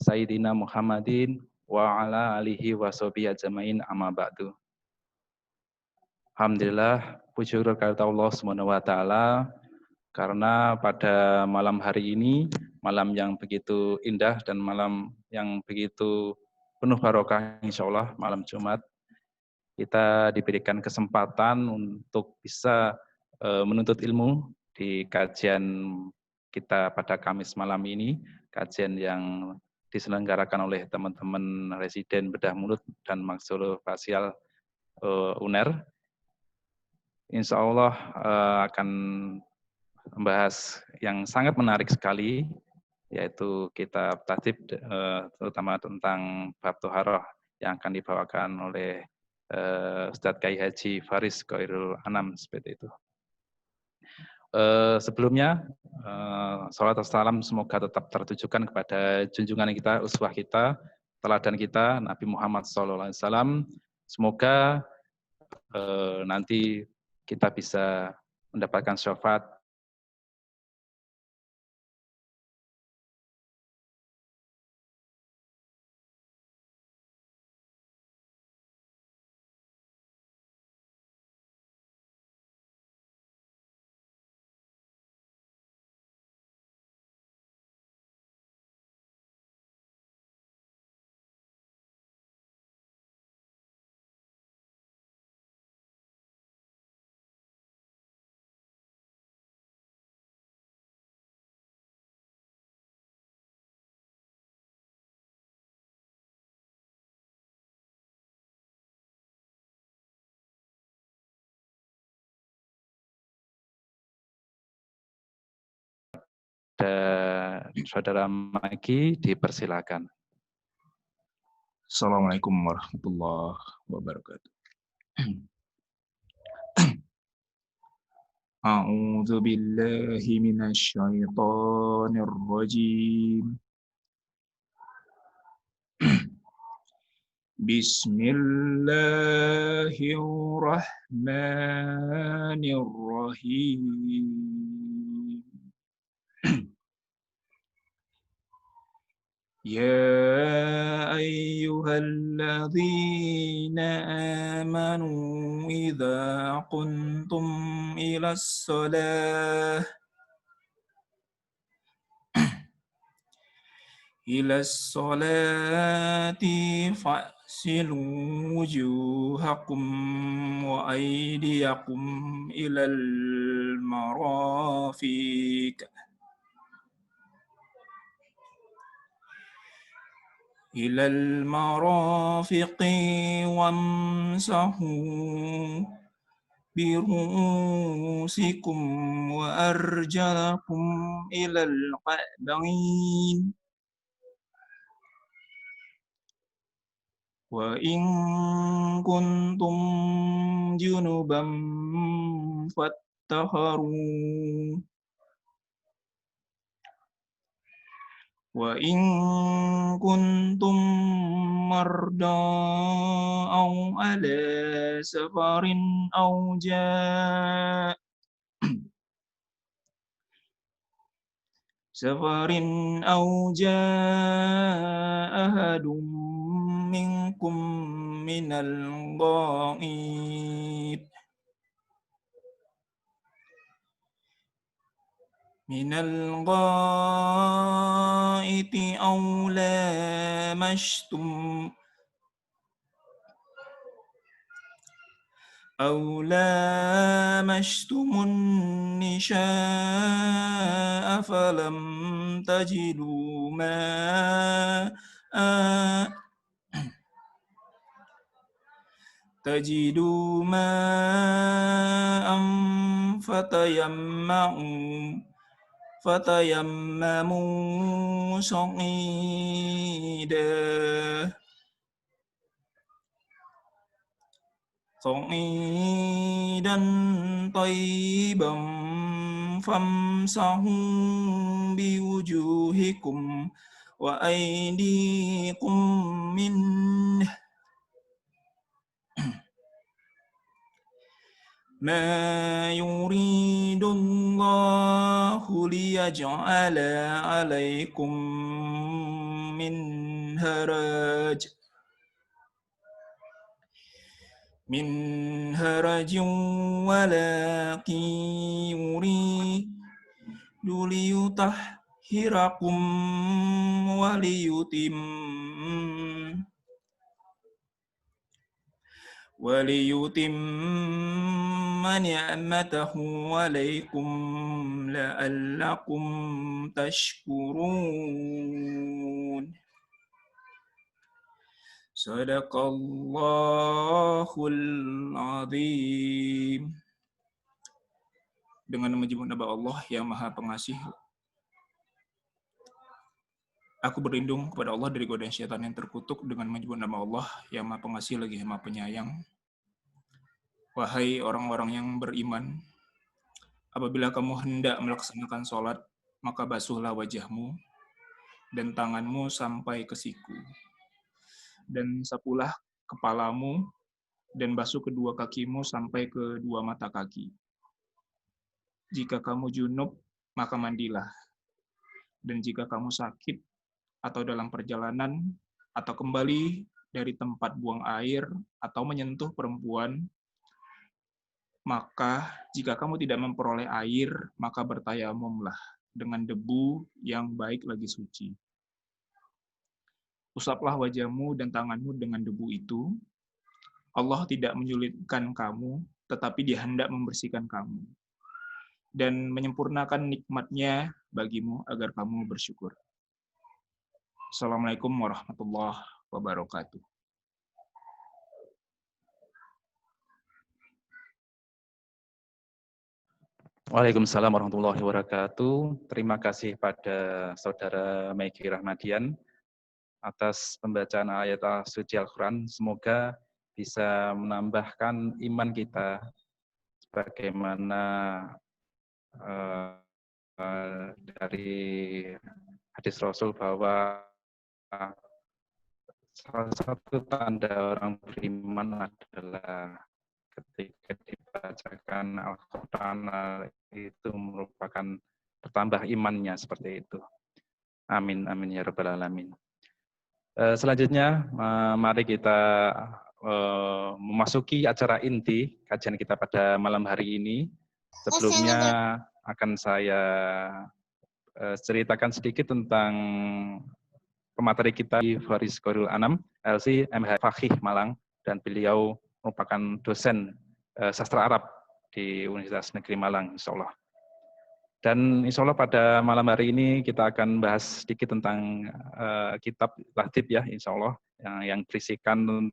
Sayyidina Muhammadin wa ala alihi wa sahbihi ajmain amma ba'du. Alhamdulillah, puji syukur kepada Allah Subhanahu wa taala karena pada malam hari ini, malam yang begitu indah dan malam yang begitu penuh barokah insyaallah, malam Jumat, kita diberikan kesempatan untuk bisa menuntut ilmu di kajian kita pada Kamis malam ini, kajian yang diselenggarakan oleh teman-teman residen bedah mulut dan maksulofasial UNER. Insya Allah akan membahas yang sangat menarik sekali, yaitu kitab Tahdhib, terutama tentang bab Toharoh yang akan dibawakan oleh Ustadz Kiai Haji Faris Khairul Anam, seperti itu. Sebelumnya, salawat dan salam semoga tetap tertujukan kepada junjungan kita, uswah kita, teladan kita, Nabi Muhammad SAW. Semoga nanti kita bisa mendapatkan syafaat saudara Maki, dipersilakan. Assalamualaikum warahmatullahi wabarakatuh. A'udzu billahi minasy syaithanir rajim. Bismillahirrahmanirrahim. يا أيها الذين آمنوا إذا قمتم إلى الصلاة فاغسلوا وجوهكم وأيديكم إلى المرافق وامسحوا برؤوسكم وأرجلكم إلى الكعبين وإن كنتم جنبا فاطهروا وإن كنتم مرضى أو على سفر أو جاء أحد منكم من الغائط أو لامستم النساء فلم تجدوا ماء فتيمموا صعيدا طيبا فامسحوا بوجوهكم وأيديكم منه ما يريد الله ليجعل عليكم من هرج ولكن يريد ليطهركم وليتم نعمته عليكم لعلكم تشكرون. Sadaqallahul azim. Dengan menyebut nama Allah yang Maha Pengasih, aku berlindung kepada Allah dari godaan syaitan yang terkutuk dengan menyebut nama Allah yang Maha Pengasih lagi Maha Penyayang. Wahai orang-orang yang beriman, apabila kamu hendak melaksanakan sholat, maka basuhlah wajahmu dan tanganmu sampai ke siku, dan sapulah kepalamu, dan basuh kedua kakimu sampai ke dua mata kaki. Jika kamu junub, maka mandilah. Dan jika kamu sakit, atau dalam perjalanan, atau kembali dari tempat buang air, atau menyentuh perempuan, maka jika kamu tidak memperoleh air, maka bertayamumlah dengan debu yang baik lagi suci. Usaplah wajahmu dan tanganmu dengan debu itu. Allah tidak menyulitkan kamu, tetapi Dia hendak membersihkan kamu dan menyempurnakan nikmat-Nya bagimu agar kamu bersyukur. Assalamualaikum warahmatullahi wabarakatuh. Waalaikumsalam warahmatullahi wabarakatuh. Terima kasih pada Saudara Maiki Rahmadian atas pembacaan ayat suci Al-Quran. Semoga bisa menambahkan iman kita sebagaimana dari hadis Rasul bahwa salah satu tanda orang beriman adalah ketika dibacakan Al-Quran itu merupakan bertambah imannya seperti itu. Amin, amin ya rabbal alamin. Selanjutnya, mari kita memasuki acara inti kajian kita pada malam hari ini. Sebelumnya akan saya ceritakan sedikit tentang pemateri kita di Faris Korul Anam, LC MH Fakih Malang, dan beliau merupakan dosen sastra Arab di Universitas Negeri Malang, insya Allah. Dan insya Allah pada malam hari ini kita akan bahas sedikit tentang kitab Latif ya, insya Allah, yang berisikan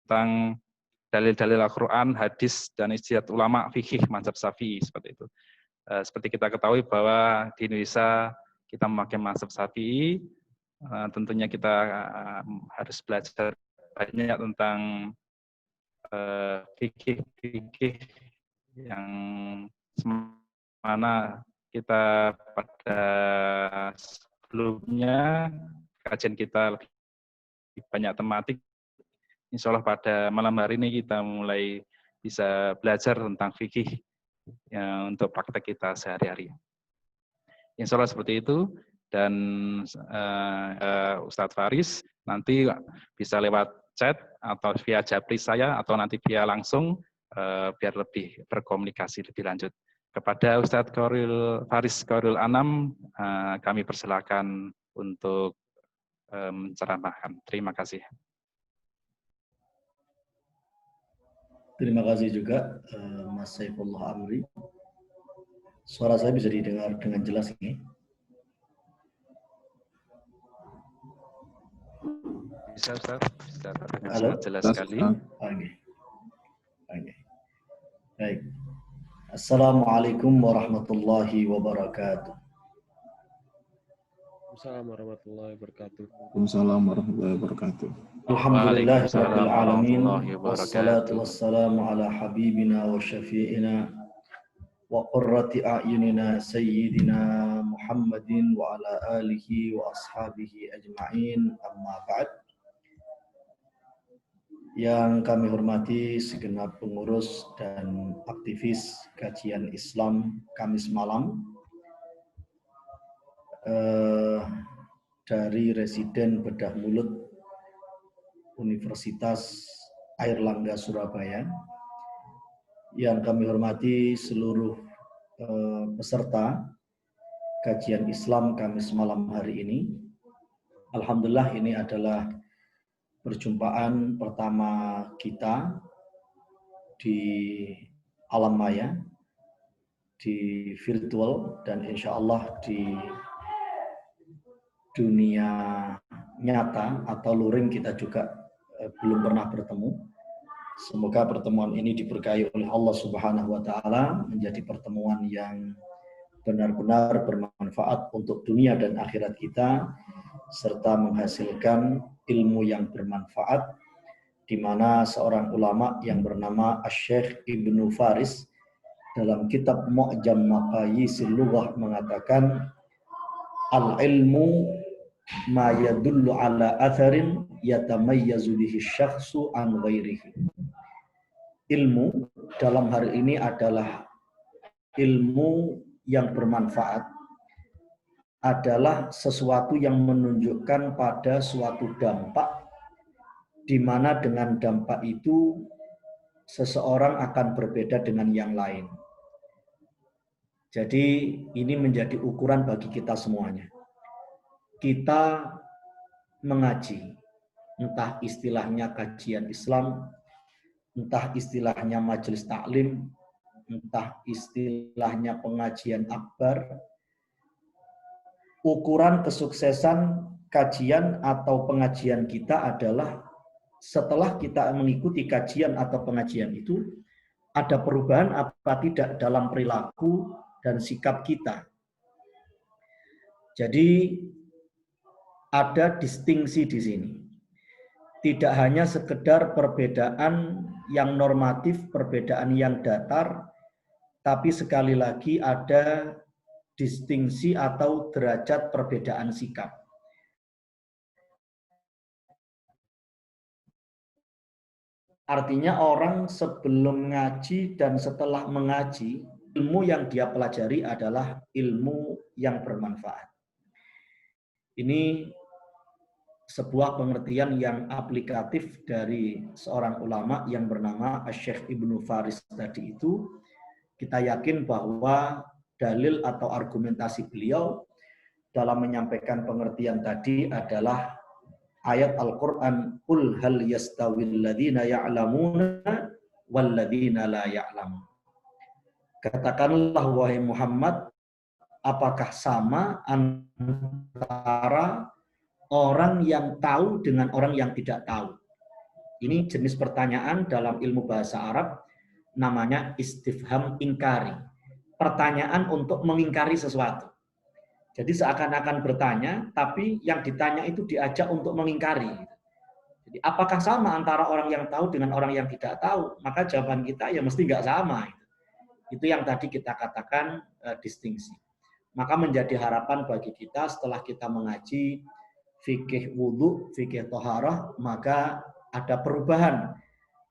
tentang dalil-dalil Al-Quran, hadis, dan ijtihad ulama fikih mazhab Syafi'i seperti itu. Seperti kita ketahui bahwa di Indonesia kita memakai mazhab Syafi'i, tentunya kita harus belajar banyak tentang fikih-fikih yang mana kita pada sebelumnya kajian kita lebih banyak tematik. Insya Allah pada malam hari ini kita mulai bisa belajar tentang fikih untuk praktek kita sehari-hari. Insya Allah seperti itu. Dan Ustadz Faris nanti bisa lewat chat atau via japri saya atau nanti via langsung biar lebih berkomunikasi lebih lanjut. Kepada Ustadz Faris Korul Anam kami persilakan untuk menceramahkan. Terima kasih. Terima kasih juga Mas Saifullah Amri. Suara saya bisa didengar dengan jelas ini? Bisa Ustaz, bisa dengan sangat jelas sekali. Oke. Baik. Assalamualaikum warahmatullahi wabarakatuh. Assalamualaikum warahmatullahi wabarakatuh. Waalaikumsalam warahmatullahi wabarakatuh. Alhamdulillahirabbil alamin wassalatu wassalamu ala habibina wa syafi'ina wa qurrati a'yunina sayyidina Muhammadin wa ala alihi wa ashabihi ajma'in, amma ba'd. Yang kami hormati segenap pengurus dan aktivis kajian Islam Kamis malam dari Residen Bedah Mulut Universitas Airlangga Surabaya. Yang kami hormati seluruh peserta kajian Islam Kamis malam hari ini. Alhamdulillah ini adalah perjumpaan pertama kita di alam maya, di virtual, dan insya Allah di dunia nyata atau luring kita juga belum pernah bertemu. Semoga pertemuan ini diberkahi oleh Allah Subhanahu wa Ta'ala, menjadi pertemuan yang benar-benar bermanfaat untuk dunia dan akhirat kita, serta menghasilkan ilmu yang bermanfaat, di mana seorang ulama yang bernama Asy-Syaikh Ibnu Faris dalam kitab Mu'jam Maqayisil Lughah mengatakan, al-ilmu ma yadullu ala atharin yatamayyazu bihi syakhsu an ghairihi. Ilmu dalam hal ini adalah ilmu yang bermanfaat, adalah sesuatu yang menunjukkan pada suatu dampak, di mana dengan dampak itu seseorang akan berbeda dengan yang lain. Jadi ini menjadi ukuran bagi kita semuanya. Kita mengaji, entah istilahnya kajian Islam, entah istilahnya majelis taklim, entah istilahnya pengajian akbar, ukuran kesuksesan kajian atau pengajian kita adalah setelah kita mengikuti kajian atau pengajian itu, ada perubahan apa tidak dalam perilaku dan sikap kita. Jadi ada distingsi di sini. Tidak hanya sekedar perbedaan yang normatif, perbedaan yang datar, tapi sekali lagi ada distingsi atau derajat perbedaan sikap. Artinya orang sebelum ngaji dan setelah mengaji, ilmu yang dia pelajari adalah ilmu yang bermanfaat. Ini sebuah pengertian yang aplikatif dari seorang ulama yang bernama Asy-Syaikh Ibnu Faris tadi itu. Kita yakin bahwa dalil atau argumentasi beliau dalam menyampaikan pengertian tadi adalah ayat Al-Quran, Qul hal yastawil ladhina ya'lamuna wal ladhina la ya'lamun. Katakanlah wahai Muhammad, apakah sama antara orang yang tahu dengan orang yang tidak tahu? Ini jenis pertanyaan dalam ilmu bahasa Arab namanya istifham ingkari. Pertanyaan untuk mengingkari sesuatu. Jadi seakan-akan bertanya, tapi yang ditanya itu diajak untuk mengingkari. Jadi apakah sama antara orang yang tahu dengan orang yang tidak tahu? Maka jawaban kita ya mesti nggak sama. Itu yang tadi kita katakan distingsi. Maka menjadi harapan bagi kita setelah kita mengaji fikih wudhu, fikih toharah, maka ada perubahan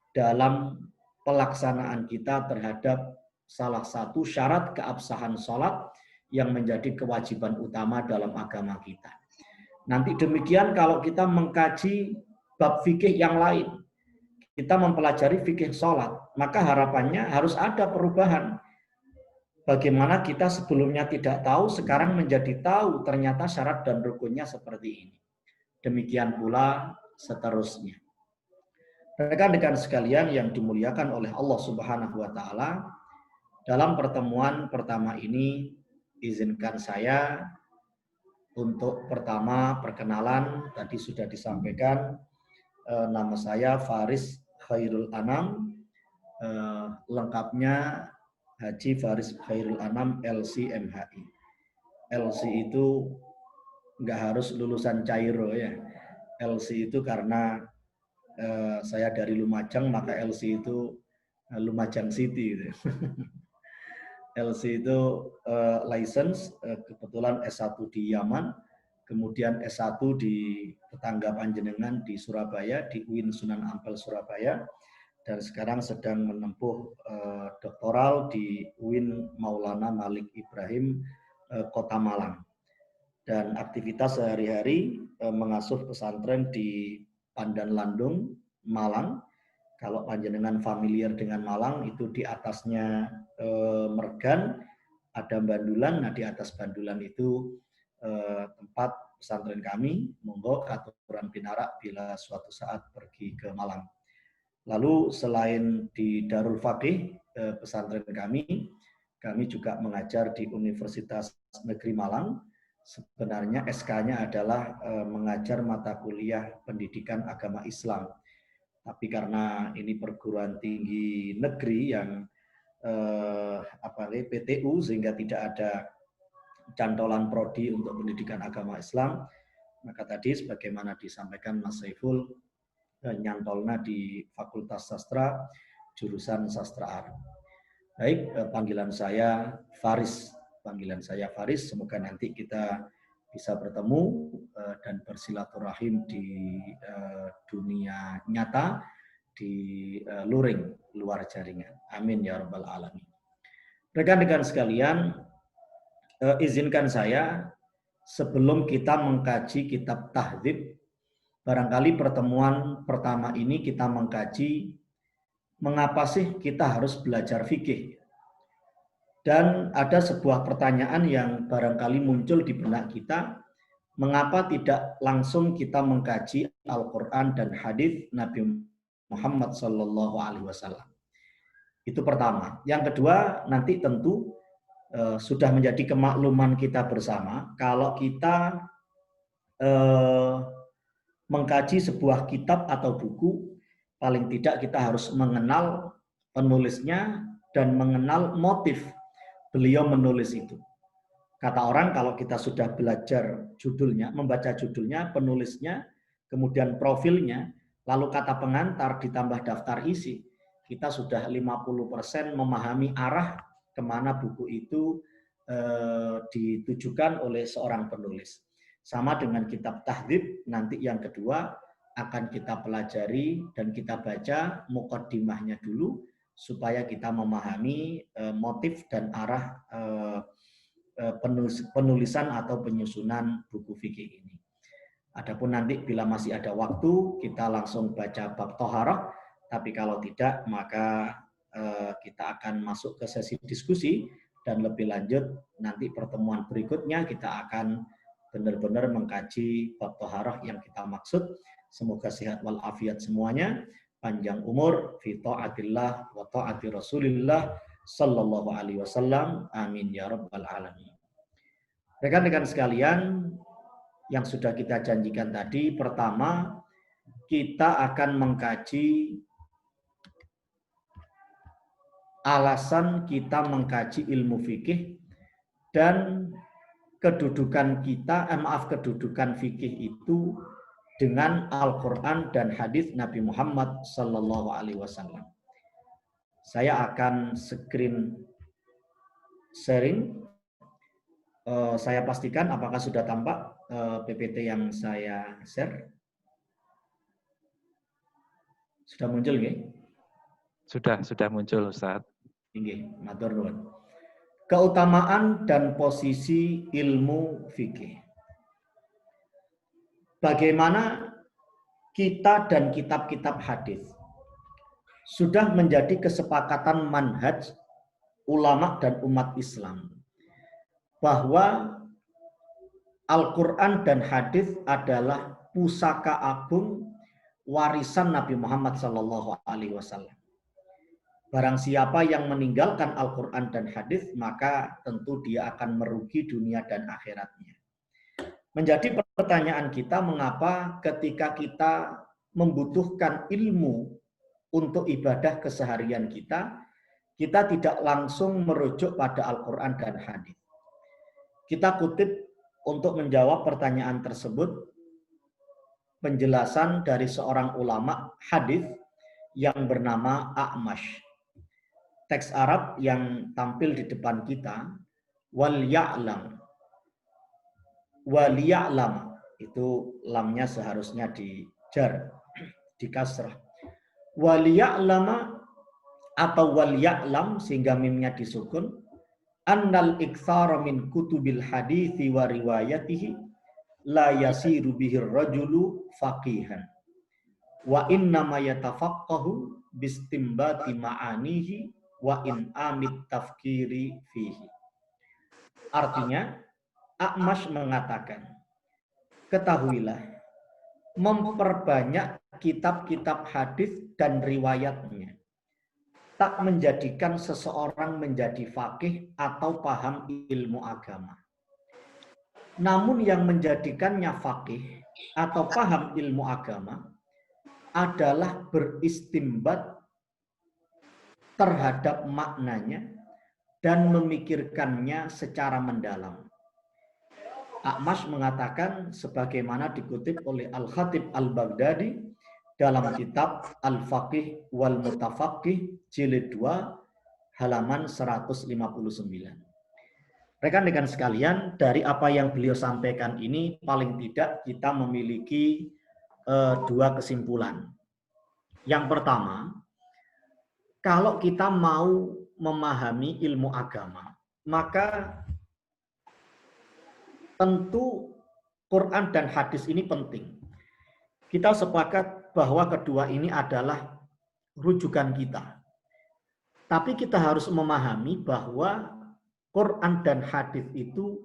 dalam pelaksanaan kita terhadap salah satu syarat keabsahan sholat yang menjadi kewajiban utama dalam agama kita. Nanti demikian kalau kita mengkaji bab fikih yang lain, kita mempelajari fikih sholat, maka harapannya harus ada perubahan. Bagaimana kita sebelumnya tidak tahu, sekarang menjadi tahu ternyata syarat dan rukunnya seperti ini. Demikian pula seterusnya. Rekan-rekan sekalian yang dimuliakan oleh Allah Subhanahu wa Ta'ala, dalam pertemuan pertama ini izinkan saya untuk pertama perkenalan. Tadi sudah disampaikan, nama saya Faris Khairul Anam, lengkapnya Haji Faris Khairul Anam LC MHI. LC itu nggak harus lulusan Cairo ya. LC itu karena saya dari Lumajang, maka LC itu Lumajang City gitu. LC itu license, kebetulan S1 di Yaman, kemudian S1 di tetangga panjenengan di Surabaya, di UIN Sunan Ampel Surabaya, dan sekarang sedang menempuh doktoral di UIN Maulana Malik Ibrahim, Kota Malang. Dan aktivitas sehari-hari mengasuh pesantren di Pandan Landung, Malang. Kalau panjenengan familiar dengan Malang, itu di atasnya Mergan, ada Bandulan. Nah, di atas Bandulan itu tempat pesantren kami. Monggo Katuran Pinarak bila suatu saat pergi ke Malang. Lalu selain di Darul Faqih, pesantren kami juga mengajar di Universitas Negeri Malang. Sebenarnya SK-nya adalah mengajar mata kuliah pendidikan agama Islam. Tapi karena ini perguruan tinggi negeri yang PTU, sehingga tidak ada cantolan prodi untuk pendidikan agama Islam, maka tadi sebagaimana disampaikan Mas Saiful, nyantolna di Fakultas Sastra, jurusan Sastra Arab. Baik, panggilan saya Faris. Semoga nanti kita bisa bertemu dan bersilaturahim di dunia nyata, di luring, luar jaringan. Amin ya rabbal alamin. Rekan-rekan sekalian, izinkan saya sebelum kita mengkaji kitab Tahdzib, barangkali pertemuan pertama ini kita mengkaji mengapa sih kita harus belajar fikih. Dan ada sebuah pertanyaan yang barangkali muncul di benak kita, mengapa tidak langsung kita mengkaji Al-Quran dan hadis Nabi Muhammad SAW. Itu pertama. Yang kedua, nanti tentu sudah menjadi kemakluman kita bersama, kalau kita mengkaji sebuah kitab atau buku, paling tidak kita harus mengenal penulisnya dan mengenal motif beliau menulis itu. Kata orang, kalau kita sudah belajar judulnya, membaca judulnya, penulisnya, kemudian profilnya, lalu kata pengantar ditambah daftar isi, kita sudah 50% memahami arah kemana buku itu ditujukan oleh seorang penulis. Sama dengan kitab Tahdzib, nanti yang kedua akan kita pelajari dan kita baca muqaddimahnya dulu, supaya kita memahami motif dan arah penulisan atau penyusunan buku fikih ini. Adapun nanti bila masih ada waktu, kita langsung baca bab Thaharah, tapi kalau tidak, maka kita akan masuk ke sesi diskusi, dan lebih lanjut nanti pertemuan berikutnya kita akan benar-benar mengkaji bab Thaharah yang kita maksud. Semoga sehat walafiat semuanya, panjang umur, fi ta'atillah wa ta'ati Rasulillah sallallahu alaihi wasallam. Amin ya rabbal alamin. Rekan-rekan sekalian, yang sudah kita janjikan tadi, pertama kita akan mengkaji alasan kita mengkaji ilmu fikih dan kedudukan kita, kedudukan fikih itu dengan Al-Quran dan hadis Nabi Muhammad Sallallahu Alaihi Wasallam. Saya akan screen sharing. Saya pastikan apakah sudah tampak PPT yang saya share. Sudah muncul nggih? Sudah muncul, Ustaz. Nggih, matur nuwun. Keutamaan dan posisi ilmu fikih. Bagaimana kita dan kitab-kitab hadis sudah menjadi kesepakatan manhaj ulama dan umat Islam bahwa Al-Quran dan hadis adalah pusaka agung warisan Nabi Muhammad SAW. Barang siapa yang meninggalkan Al-Quran dan hadis, maka tentu dia akan merugi dunia dan akhiratnya. Menjadi pertanyaan kita, mengapa ketika kita membutuhkan ilmu untuk ibadah keseharian kita tidak langsung merujuk pada Al-Quran dan hadis. Kita kutip untuk menjawab pertanyaan tersebut penjelasan dari seorang ulama hadis yang bernama A'mash. Teks Arab yang tampil di depan kita, wal ya'lam waliya'lam, itu lamnya seharusnya dijar, di kasrah. Waliya'lama atau waliya'lam sehingga mimnya disukun, annal iktsara min kutubil hadithi wa riwayatihi la yasiru bihir rajulu faqihan wa innama yatafaqqahu bistimbati ma'anihi wa in amit tafkiri fihi. Artinya, A'mash mengatakan, ketahuilah, memperbanyak kitab-kitab hadis dan riwayatnya tak menjadikan seseorang menjadi faqih atau paham ilmu agama. Namun yang menjadikannya faqih atau paham ilmu agama adalah beristimbat terhadap maknanya dan memikirkannya secara mendalam. A'mash mengatakan sebagaimana dikutip oleh Al-Khatib Al-Baghdadi dalam kitab Al-Faqih wal Mutafaqih jilid 2 halaman 159. Rekan-rekan sekalian, dari apa yang beliau sampaikan ini paling tidak kita memiliki dua kesimpulan. Yang pertama, kalau kita mau memahami ilmu agama, maka tentu Quran dan hadis ini penting. Kita sepakat bahwa kedua ini adalah rujukan kita. Tapi kita harus memahami bahwa Quran dan hadis itu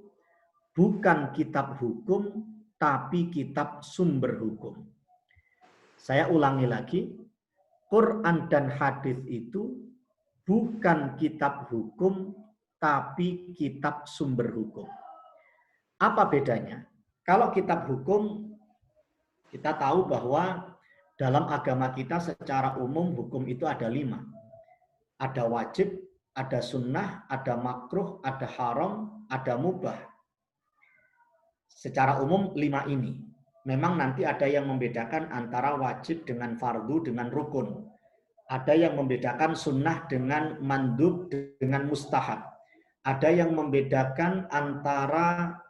bukan kitab hukum, tapi kitab sumber hukum. Saya ulangi lagi, Quran dan hadis itu bukan kitab hukum, tapi kitab sumber hukum. Apa bedanya? Kalau kitab hukum, kita tahu bahwa dalam agama kita secara umum hukum itu ada 5. Ada wajib, ada sunnah, ada makruh, ada haram, ada mubah. Secara umum 5 ini. Memang nanti ada yang membedakan antara wajib dengan fardu dengan rukun. Ada yang membedakan sunnah dengan mandub dengan mustahab. Ada yang membedakan antara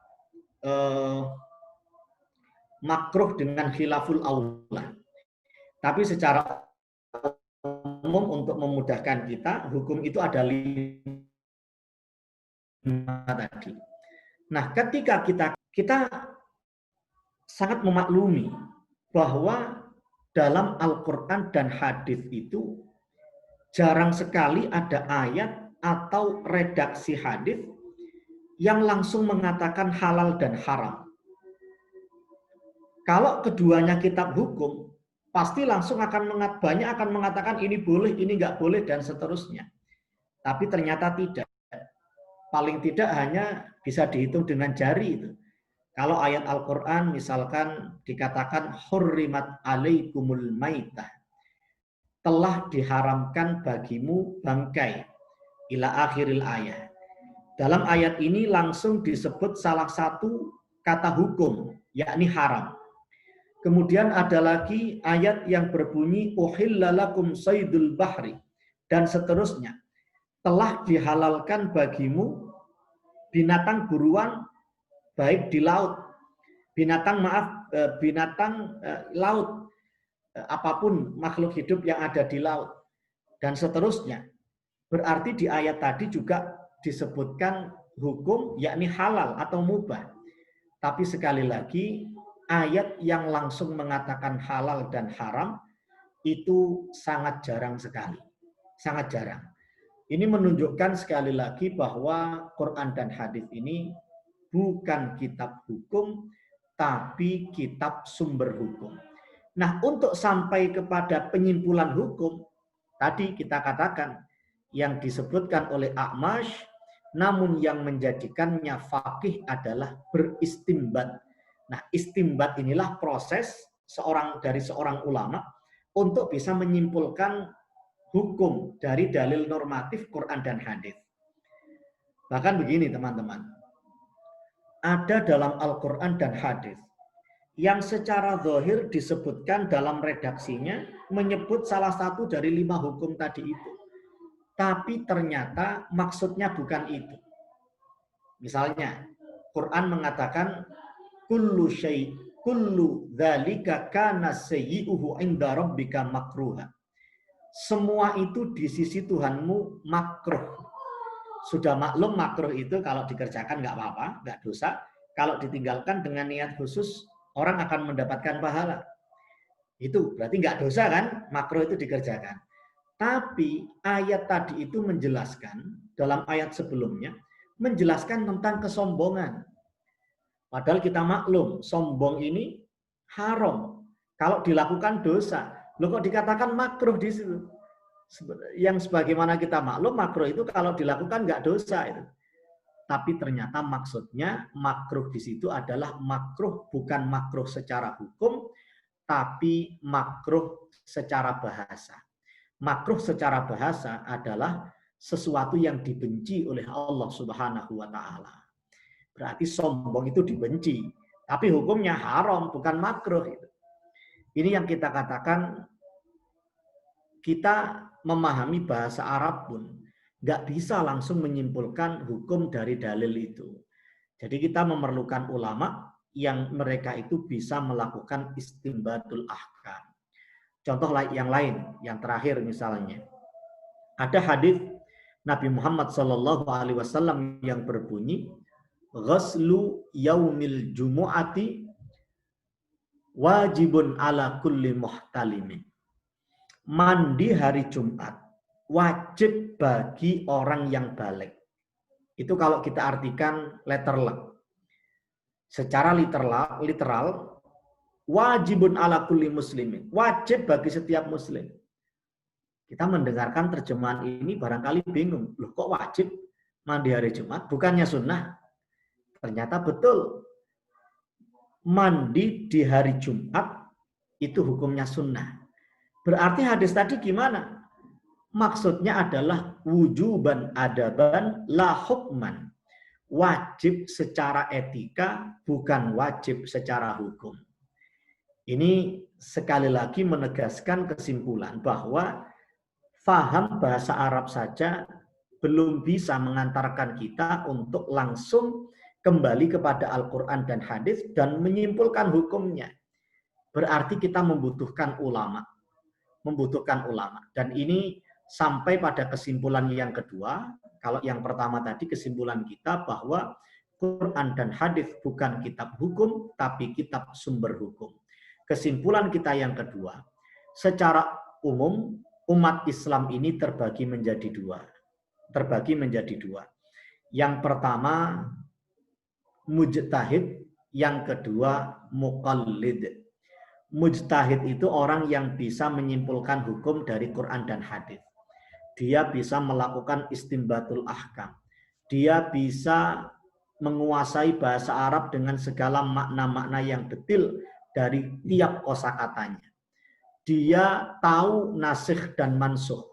makruh dengan khilaful aula. Tapi secara umum untuk memudahkan kita, hukum itu ada 5 tadi. Nah, ketika kita sangat memaklumi bahwa dalam Al-Quran dan hadis itu jarang sekali ada ayat atau redaksi hadis yang langsung mengatakan halal dan haram. Kalau keduanya kitab hukum, pasti langsung banyak akan mengatakan ini boleh, ini nggak boleh, dan seterusnya. Tapi ternyata tidak. Paling tidak hanya bisa dihitung dengan jari itu. Kalau ayat Al-Quran misalkan dikatakan hurrimat alaikumul maitah, telah diharamkan bagimu bangkai, ila akhiril ayat. Dalam ayat ini langsung disebut salah satu kata hukum, yakni haram. Kemudian ada lagi ayat yang berbunyi uhillalakum saydul bahri dan seterusnya. Telah dihalalkan bagimu binatang buruan baik di laut. Binatang laut, apapun makhluk hidup yang ada di laut dan seterusnya. Berarti di ayat tadi juga disebutkan hukum yakni halal atau mubah. Tapi sekali lagi ayat yang langsung mengatakan halal dan haram itu sangat jarang sekali. Sangat jarang. Ini menunjukkan sekali lagi bahwa Quran dan hadis ini bukan kitab hukum, tapi kitab sumber hukum. Nah, untuk sampai kepada penyimpulan hukum, tadi kita katakan yang disebutkan oleh A'mash, namun yang menjadikannya faqih adalah beristimbat. Nah, istimbat inilah proses dari seorang ulama untuk bisa menyimpulkan hukum dari dalil normatif Quran dan hadis. Bahkan begini teman-teman, ada dalam Al-Quran dan hadis yang secara zahir disebutkan dalam redaksinya menyebut salah satu dari 5 hukum tadi itu. Tapi ternyata maksudnya bukan itu. Misalnya, Quran mengatakan kullu dzalika kana sayyi'uhu 'inda rabbika makruha. Semua itu di sisi Tuhanmu makruh. Sudah maklum makruh itu kalau dikerjakan nggak apa-apa, nggak dosa. Kalau ditinggalkan dengan niat khusus, orang akan mendapatkan pahala. Itu berarti nggak dosa kan, makruh itu dikerjakan. Tapi ayat tadi itu menjelaskan, dalam ayat sebelumnya, menjelaskan tentang kesombongan. Padahal kita maklum, sombong ini haram. Kalau dilakukan dosa. Loh kok dikatakan makruh di situ? Yang sebagaimana kita maklum, makruh itu kalau dilakukan nggak dosa itu. Tapi ternyata maksudnya makruh di situ adalah makruh, bukan makruh secara hukum, tapi makruh secara bahasa. Makruh secara bahasa adalah sesuatu yang dibenci oleh Allah Subhanahu wa Ta'ala. Berarti sombong itu dibenci, tapi hukumnya haram, bukan makruh. Ini yang kita katakan, kita memahami bahasa Arab pun nggak bisa langsung menyimpulkan hukum dari dalil itu. Jadi kita memerlukan ulama yang mereka itu bisa melakukan istinbatul ahkam. Contoh yang lain, yang terakhir misalnya, ada hadis Nabi Muhammad SAW yang berbunyi, ghuslu yaumil jumu'ati wajibun ala kulli muhtalimin. Mandi hari Jumat wajib bagi orang yang balik. Itu kalau kita artikan literal. Secara literal wajibun ala kulli muslimin. Wajib bagi setiap muslim. Kita mendengarkan terjemahan ini barangkali bingung. Loh kok wajib mandi hari Jumat? Bukannya sunnah? Ternyata betul. Mandi di hari Jumat itu hukumnya sunnah. Berarti hadis tadi gimana? Maksudnya adalah wujuban adaban la hukman. Wajib secara etika, bukan wajib secara hukum. Ini sekali lagi menegaskan kesimpulan bahwa faham bahasa Arab saja belum bisa mengantarkan kita untuk langsung kembali kepada Al-Quran dan hadis dan menyimpulkan hukumnya. Berarti kita membutuhkan ulama. Dan ini sampai pada kesimpulan yang kedua. Kalau yang pertama tadi kesimpulan kita bahwa Quran dan hadis bukan kitab hukum, tapi kitab sumber hukum. Kesimpulan kita yang kedua, secara umum umat Islam ini terbagi menjadi dua. Yang pertama mujtahid, yang kedua muqallid. Mujtahid itu orang yang bisa menyimpulkan hukum dari Quran dan hadis. Dia bisa melakukan istinbatul ahkam. Dia bisa menguasai bahasa Arab dengan segala makna-makna yang detail dari tiap kosakatanya. Dia tahu nasikh dan mansukh.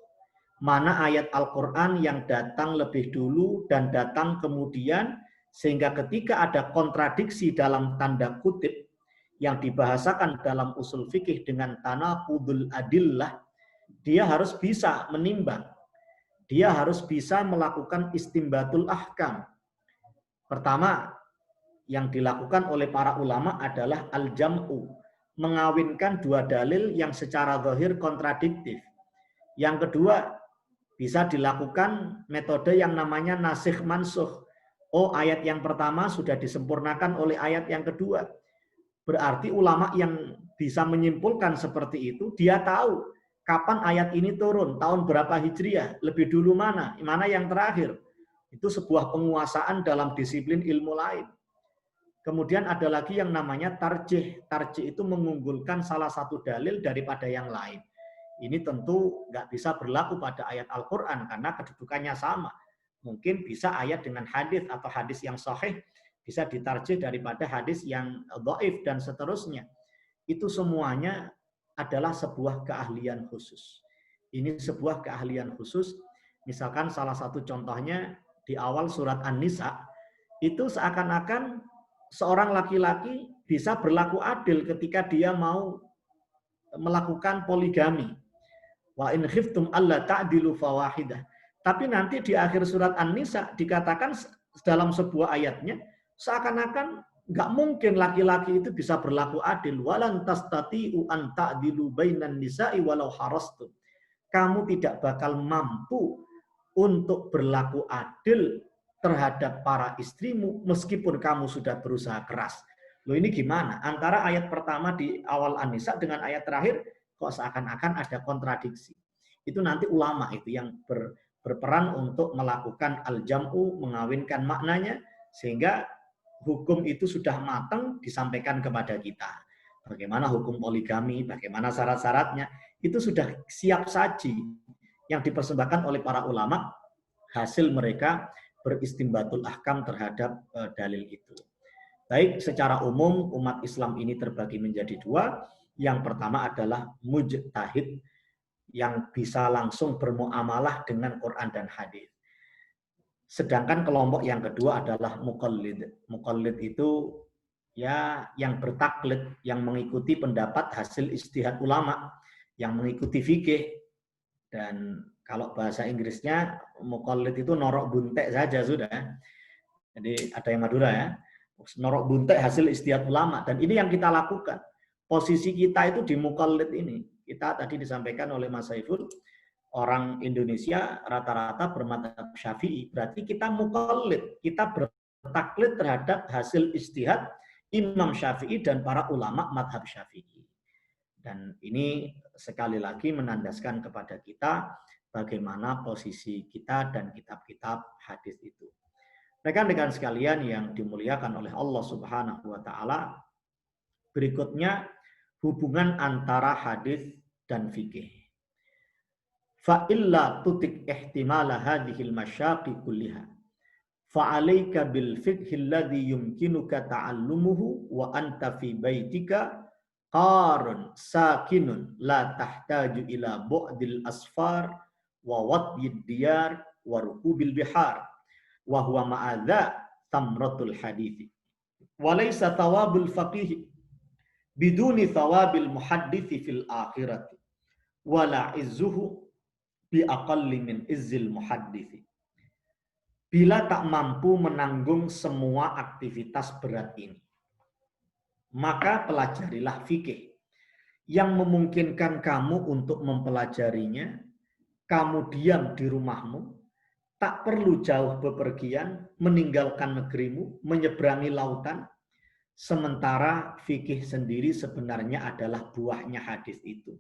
Mana ayat Al-Quran yang datang lebih dulu dan datang kemudian, sehingga ketika ada kontradiksi dalam tanda kutip yang dibahasakan dalam usul fikih dengan tanaqudul adillah, dia harus bisa menimbang. Dia harus bisa melakukan istinbatul ahkam. Pertama, yang dilakukan oleh para ulama adalah al-jam'u, mengawinkan dua dalil yang secara zahir kontradiktif. Yang kedua, bisa dilakukan metode yang namanya nasikh mansukh. Oh, ayat yang pertama sudah disempurnakan oleh ayat yang kedua. Berarti ulama yang bisa menyimpulkan seperti itu, dia tahu kapan ayat ini turun, tahun berapa Hijriah, lebih dulu mana yang terakhir. Itu sebuah penguasaan dalam disiplin ilmu lain. Kemudian ada lagi yang namanya tarjih. Tarjih itu mengunggulkan salah satu dalil daripada yang lain. Ini tentu nggak bisa berlaku pada ayat Al-Quran karena kedudukannya sama. Mungkin bisa ayat dengan hadis atau hadis yang sahih bisa ditarjih daripada hadis yang dhaif dan seterusnya. Itu semuanya adalah sebuah keahlian khusus. Ini sebuah keahlian khusus. Misalkan salah satu contohnya di awal surat An-Nisa, itu seakan-akan seorang laki-laki bisa berlaku adil ketika dia mau melakukan poligami. Wa in khiftum alla ta'dilu fawahidah. Tapi nanti di akhir surat An-Nisa dikatakan dalam sebuah ayatnya, seakan-akan Nggak mungkin laki-laki itu bisa berlaku adil. Walan tastati'u an ta'dilu bainan nisa'i walau harastum. Kamu tidak bakal mampu untuk berlaku adil terhadap para istrimu meskipun kamu sudah berusaha keras. Loh ini gimana? Antara ayat pertama di awal An-Nisa dengan ayat terakhir kok seakan-akan ada kontradiksi. Itu nanti ulama itu yang berperan untuk melakukan al-jam'u, mengawinkan maknanya sehingga hukum itu sudah matang disampaikan kepada kita. Bagaimana hukum poligami, bagaimana syarat-syaratnya, itu sudah siap saji yang dipersembahkan oleh para ulama, hasil mereka beristimbatul ahkam terhadap dalil itu. Baik, secara umum umat Islam ini terbagi menjadi dua. Yang pertama adalah mujtahid yang bisa langsung bermuamalah dengan Quran dan hadis. Sedangkan kelompok yang kedua adalah muqallid. Muqallid itu ya yang bertaklid, yang mengikuti pendapat hasil ijtihad ulama, yang mengikuti fikih. Dan kalau bahasa Inggrisnya muqallid itu norok buntek saja sudah. Jadi ada yang Madura ya. Norok buntek hasil ijtihad ulama, dan ini yang kita lakukan. Posisi kita itu di muqallid ini. Kita tadi disampaikan oleh Mas Saiful, orang Indonesia rata-rata bermadzhab Syafi'i, berarti kita muqallid, kita bertaklid terhadap hasil ijtihad Imam Syafi'i dan para ulama madhab Syafi'i. Dan ini sekali lagi menandaskan kepada kita bagaimana posisi kita dan kitab-kitab hadis itu. Rekan-rekan sekalian yang dimuliakan oleh Allah Subhanahu wa taala, berikutnya hubungan antara hadis dan fikih. Fa illa tutik ihtimala hadhil masyaqi kulliha fa alayka bil fiqhi alladhi yumkinuka ta'allumuhu wa anta fi baitika qarun sakinun la tahtaju ila bu'dil asfar wa watbid diyar wa rukubil bihar wa huwa ma'adha tamratul hadithi wa laysa thawabul faqih biduni thawabil muhaddithi fil akhirati wala izzuhu bi aqalli min izzil muhaddithi. Bila tak mampu menanggung semua aktivitas berat ini, maka pelajarilah fikih yang memungkinkan kamu untuk mempelajarinya. Kamu diam di rumahmu, tak perlu jauh bepergian, meninggalkan negerimu, menyeberangi lautan. Sementara fikih sendiri sebenarnya adalah buahnya hadis itu.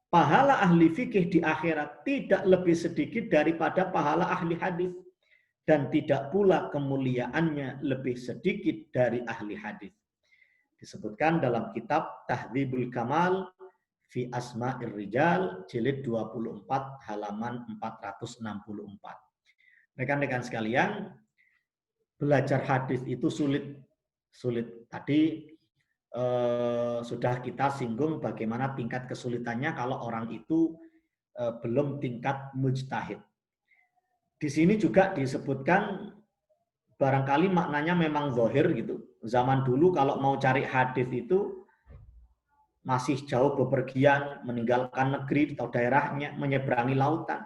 Pahala ahli fikih di akhirat tidak lebih sedikit daripada pahala ahli hadis. Dan tidak pula kemuliaannya lebih sedikit dari ahli hadis. Disebutkan dalam kitab Tahdzibul Kamal fi Asma'ir Rijal, jilid 24, halaman 464. Rekan-rekan sekalian, belajar hadis itu sulit. Tadi sudah kita singgung bagaimana tingkat kesulitannya kalau orang itu belum tingkat mujtahid. Di sini juga disebutkan barangkali maknanya memang zahir gitu. Zaman dulu kalau mau cari hadis itu masih jauh bepergian, meninggalkan negeri atau daerahnya, menyeberangi lautan.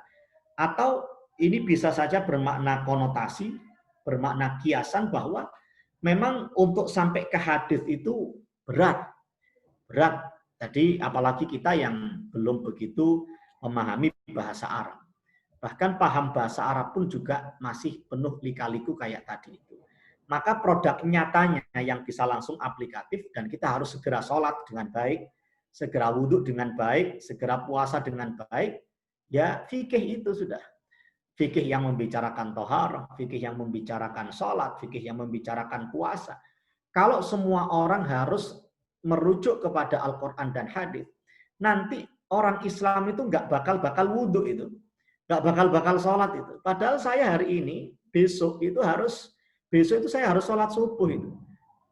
Atau ini bisa saja bermakna konotasi, bermakna kiasan bahwa memang untuk sampai ke hadis itu berat. Jadi apalagi kita yang belum begitu memahami bahasa Arab. Bahkan paham bahasa Arab pun juga masih penuh lika-liku kayak tadi itu. Maka produk nyatanya yang bisa langsung aplikatif dan kita harus segera sholat dengan baik, segera wudhu dengan baik, segera puasa dengan baik, ya fikih itu sudah. Fikih yang membicarakan tohar, fikih yang membicarakan sholat, fikih yang membicarakan puasa. Kalau semua orang harus merujuk kepada Al-Quran dan hadis, nanti orang Islam itu nggak bakal wudhu itu. Nggak bakal sholat itu. Padahal saya hari ini, besok itu saya harus sholat subuh itu.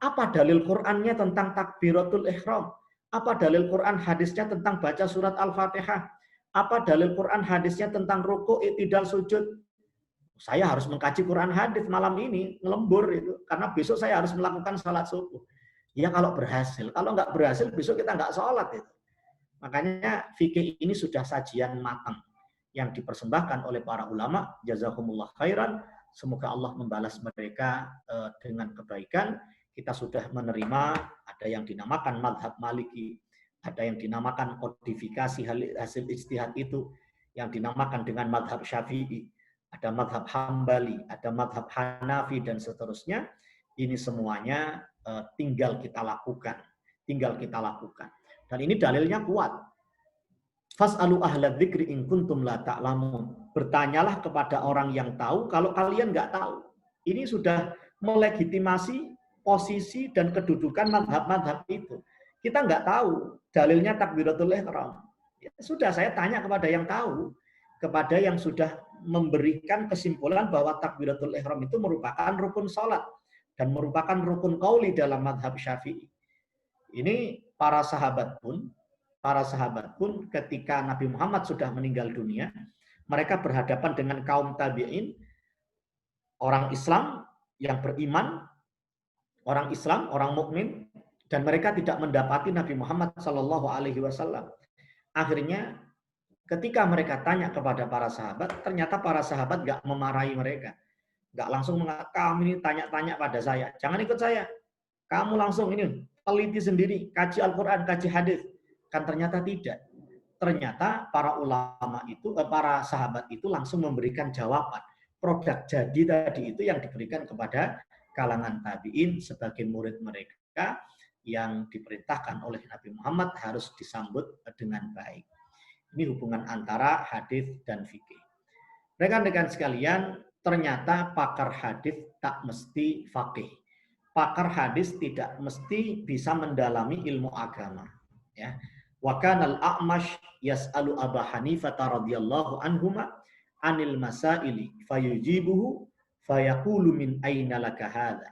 Apa dalil Qur'annya tentang takbiratul ihram? Apa dalil Qur'an hadisnya tentang baca surat Al-Fatihah? Apa dalil Qur'an hadisnya tentang ruku', i'tidal, sujud? Saya harus mengkaji Qur'an hadis malam ini, ngelembur itu. Karena besok saya harus melakukan sholat subuh. Ya kalau berhasil. Kalau nggak berhasil, besok kita nggak sholat itu. Makanya fikih ini sudah sajian matang yang dipersembahkan oleh para ulama. Jazakumullah khairan. Semoga Allah membalas mereka dengan kebaikan kita sudah menerima ada yang dinamakan madhab Maliki, ada yang dinamakan kodifikasi hasil ijtihad itu, yang dinamakan dengan madhab Syafi'i, ada madhab Hambali, ada madhab Hanafi, dan seterusnya. Ini semuanya tinggal kita lakukan. Dan ini dalilnya kuat. Fas'alu ahla dzikri in kuntum la ta'lamun. Bertanyalah kepada orang yang tahu kalau kalian nggak tahu. Ini sudah melegitimasi posisi dan kedudukan madhab-madhab itu. Kita nggak tahu dalilnya takbiratul ihram. Ya, sudah, saya tanya kepada yang tahu, kepada yang sudah memberikan kesimpulan bahwa takbiratul ihram itu merupakan rukun sholat dan merupakan rukun qauli dalam madhab Syafi'i. Ini para sahabat pun ketika Nabi Muhammad sudah meninggal dunia, mereka berhadapan dengan kaum tabi'in, orang Islam yang beriman, orang Islam, orang mukmin, dan mereka tidak mendapati Nabi Muhammad SAW. Akhirnya ketika mereka tanya kepada para sahabat, ternyata para sahabat nggak memarahi mereka. Nggak langsung mengatakan, kamu ini tanya-tanya pada saya. Jangan ikut saya. Kamu langsung ini, teliti sendiri, kaji Al-Quran, kaji hadis. Kan ternyata tidak. Ternyata para ulama itu, para sahabat itu langsung memberikan jawaban. Produk jadi tadi itu yang diberikan kepada kalangan tabi'in sebagai murid mereka yang diperintahkan oleh Nabi Muhammad harus disambut dengan baik. Ini hubungan antara hadis dan fikih. Rekan-rekan sekalian, ternyata pakar hadis tak mesti faqih. Pakar hadis tidak mesti bisa mendalami ilmu agama. Ya. Wa kana al-A'mash yas'alu Abu Hanifah radhiyallahu anhuma 'anil masaili fayujibuhu fayaqulu min aina laka hadha.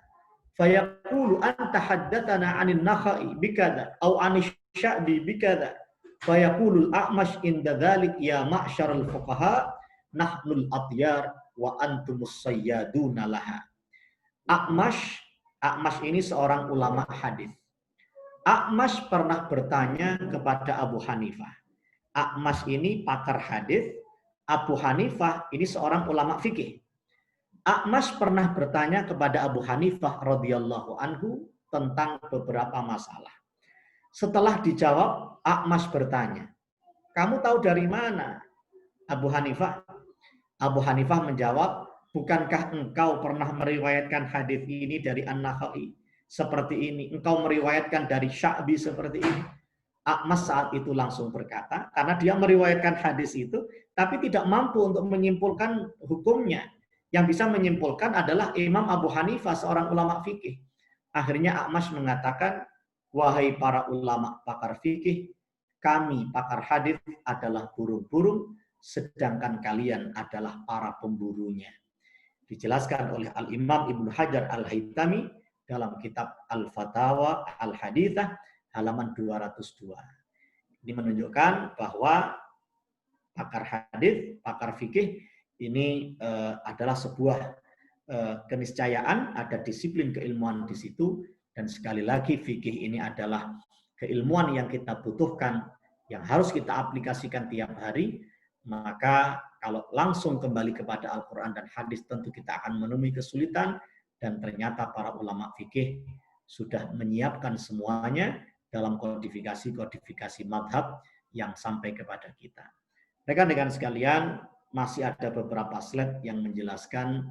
Fayaqulu anta haddatsana 'anil Nakhai bikadza aw 'anil Sya'bi bikadza. Fayaqulu al-A'mash inda dzalik ya ma'syaral fuqaha nahnul atyar wa antumus sayyaduna laha. A'mash ini seorang ulama hadis. A'mash pernah bertanya kepada Abu Hanifah. A'mash ini pakar hadis, Abu Hanifah ini seorang ulama fikih. A'mash pernah bertanya kepada Abu Hanifah radhiyallahu anhu tentang beberapa masalah. Setelah dijawab, A'mash bertanya, kamu tahu dari mana, Abu Hanifah? Abu Hanifah menjawab, bukankah engkau pernah meriwayatkan hadis ini dari An-Nakhai seperti ini? Engkau meriwayatkan dari Sya'bi seperti ini. A'mash saat itu langsung berkata, karena dia meriwayatkan hadis itu, tapi tidak mampu untuk menyimpulkan hukumnya. Yang bisa menyimpulkan adalah Imam Abu Hanifah, seorang ulama fikih. Akhirnya A'mash mengatakan, wahai para ulama pakar fikih, kami pakar hadis adalah burung-burung, sedangkan kalian adalah para pemburunya. Dijelaskan oleh Al-Imam Ibnu Hajar Al-Haytami dalam kitab Al-Fatawa Al-Hadithah halaman 202. Ini menunjukkan bahwa pakar hadis, pakar fikih ini adalah sebuah keniscayaan, ada disiplin keilmuan di situ, dan sekali lagi fikih ini adalah keilmuan yang kita butuhkan, yang harus kita aplikasikan tiap hari. Maka kalau langsung kembali kepada Al-Quran dan hadis tentu kita akan menemui kesulitan, dan ternyata para ulama fikih sudah menyiapkan semuanya dalam kodifikasi madhab yang sampai kepada kita. Rekan-rekan sekalian, masih ada beberapa slide yang menjelaskan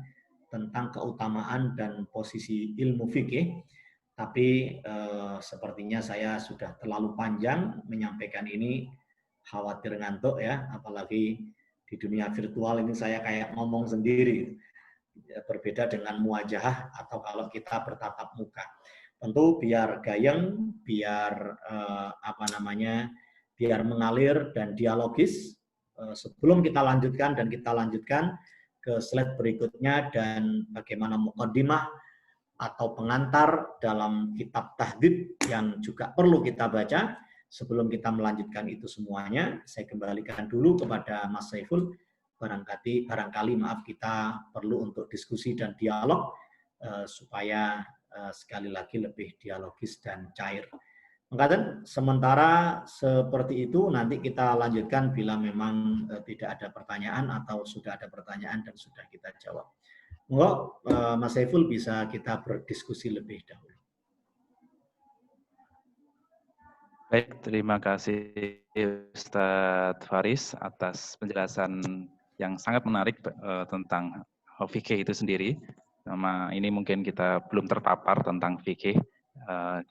tentang keutamaan dan posisi ilmu fikih, tapi sepertinya saya sudah terlalu panjang menyampaikan ini, khawatir ngantuk ya, apalagi di dunia virtual ini saya kayak ngomong sendiri. Berbeda dengan muwajahah atau kalau kita bertatap muka. Tentu biar gayeng, biar biar mengalir dan dialogis. Sebelum kita lanjutkan ke slide berikutnya dan bagaimana muqaddimah atau pengantar dalam kitab tahdhib yang juga perlu kita baca. Sebelum kita melanjutkan itu semuanya, saya kembalikan dulu kepada Mas Saiful. Barangkali maaf, kita perlu untuk diskusi dan dialog supaya sekali lagi lebih dialogis dan cair. Maka sementara seperti itu, nanti kita lanjutkan bila memang tidak ada pertanyaan atau sudah ada pertanyaan dan sudah kita jawab. Monggo Mas Saiful bisa kita berdiskusi lebih dahulu. Baik, terima kasih Ustadz Faris atas penjelasan yang sangat menarik tentang fikih itu sendiri. Nama ini mungkin kita belum terpapar tentang fikih.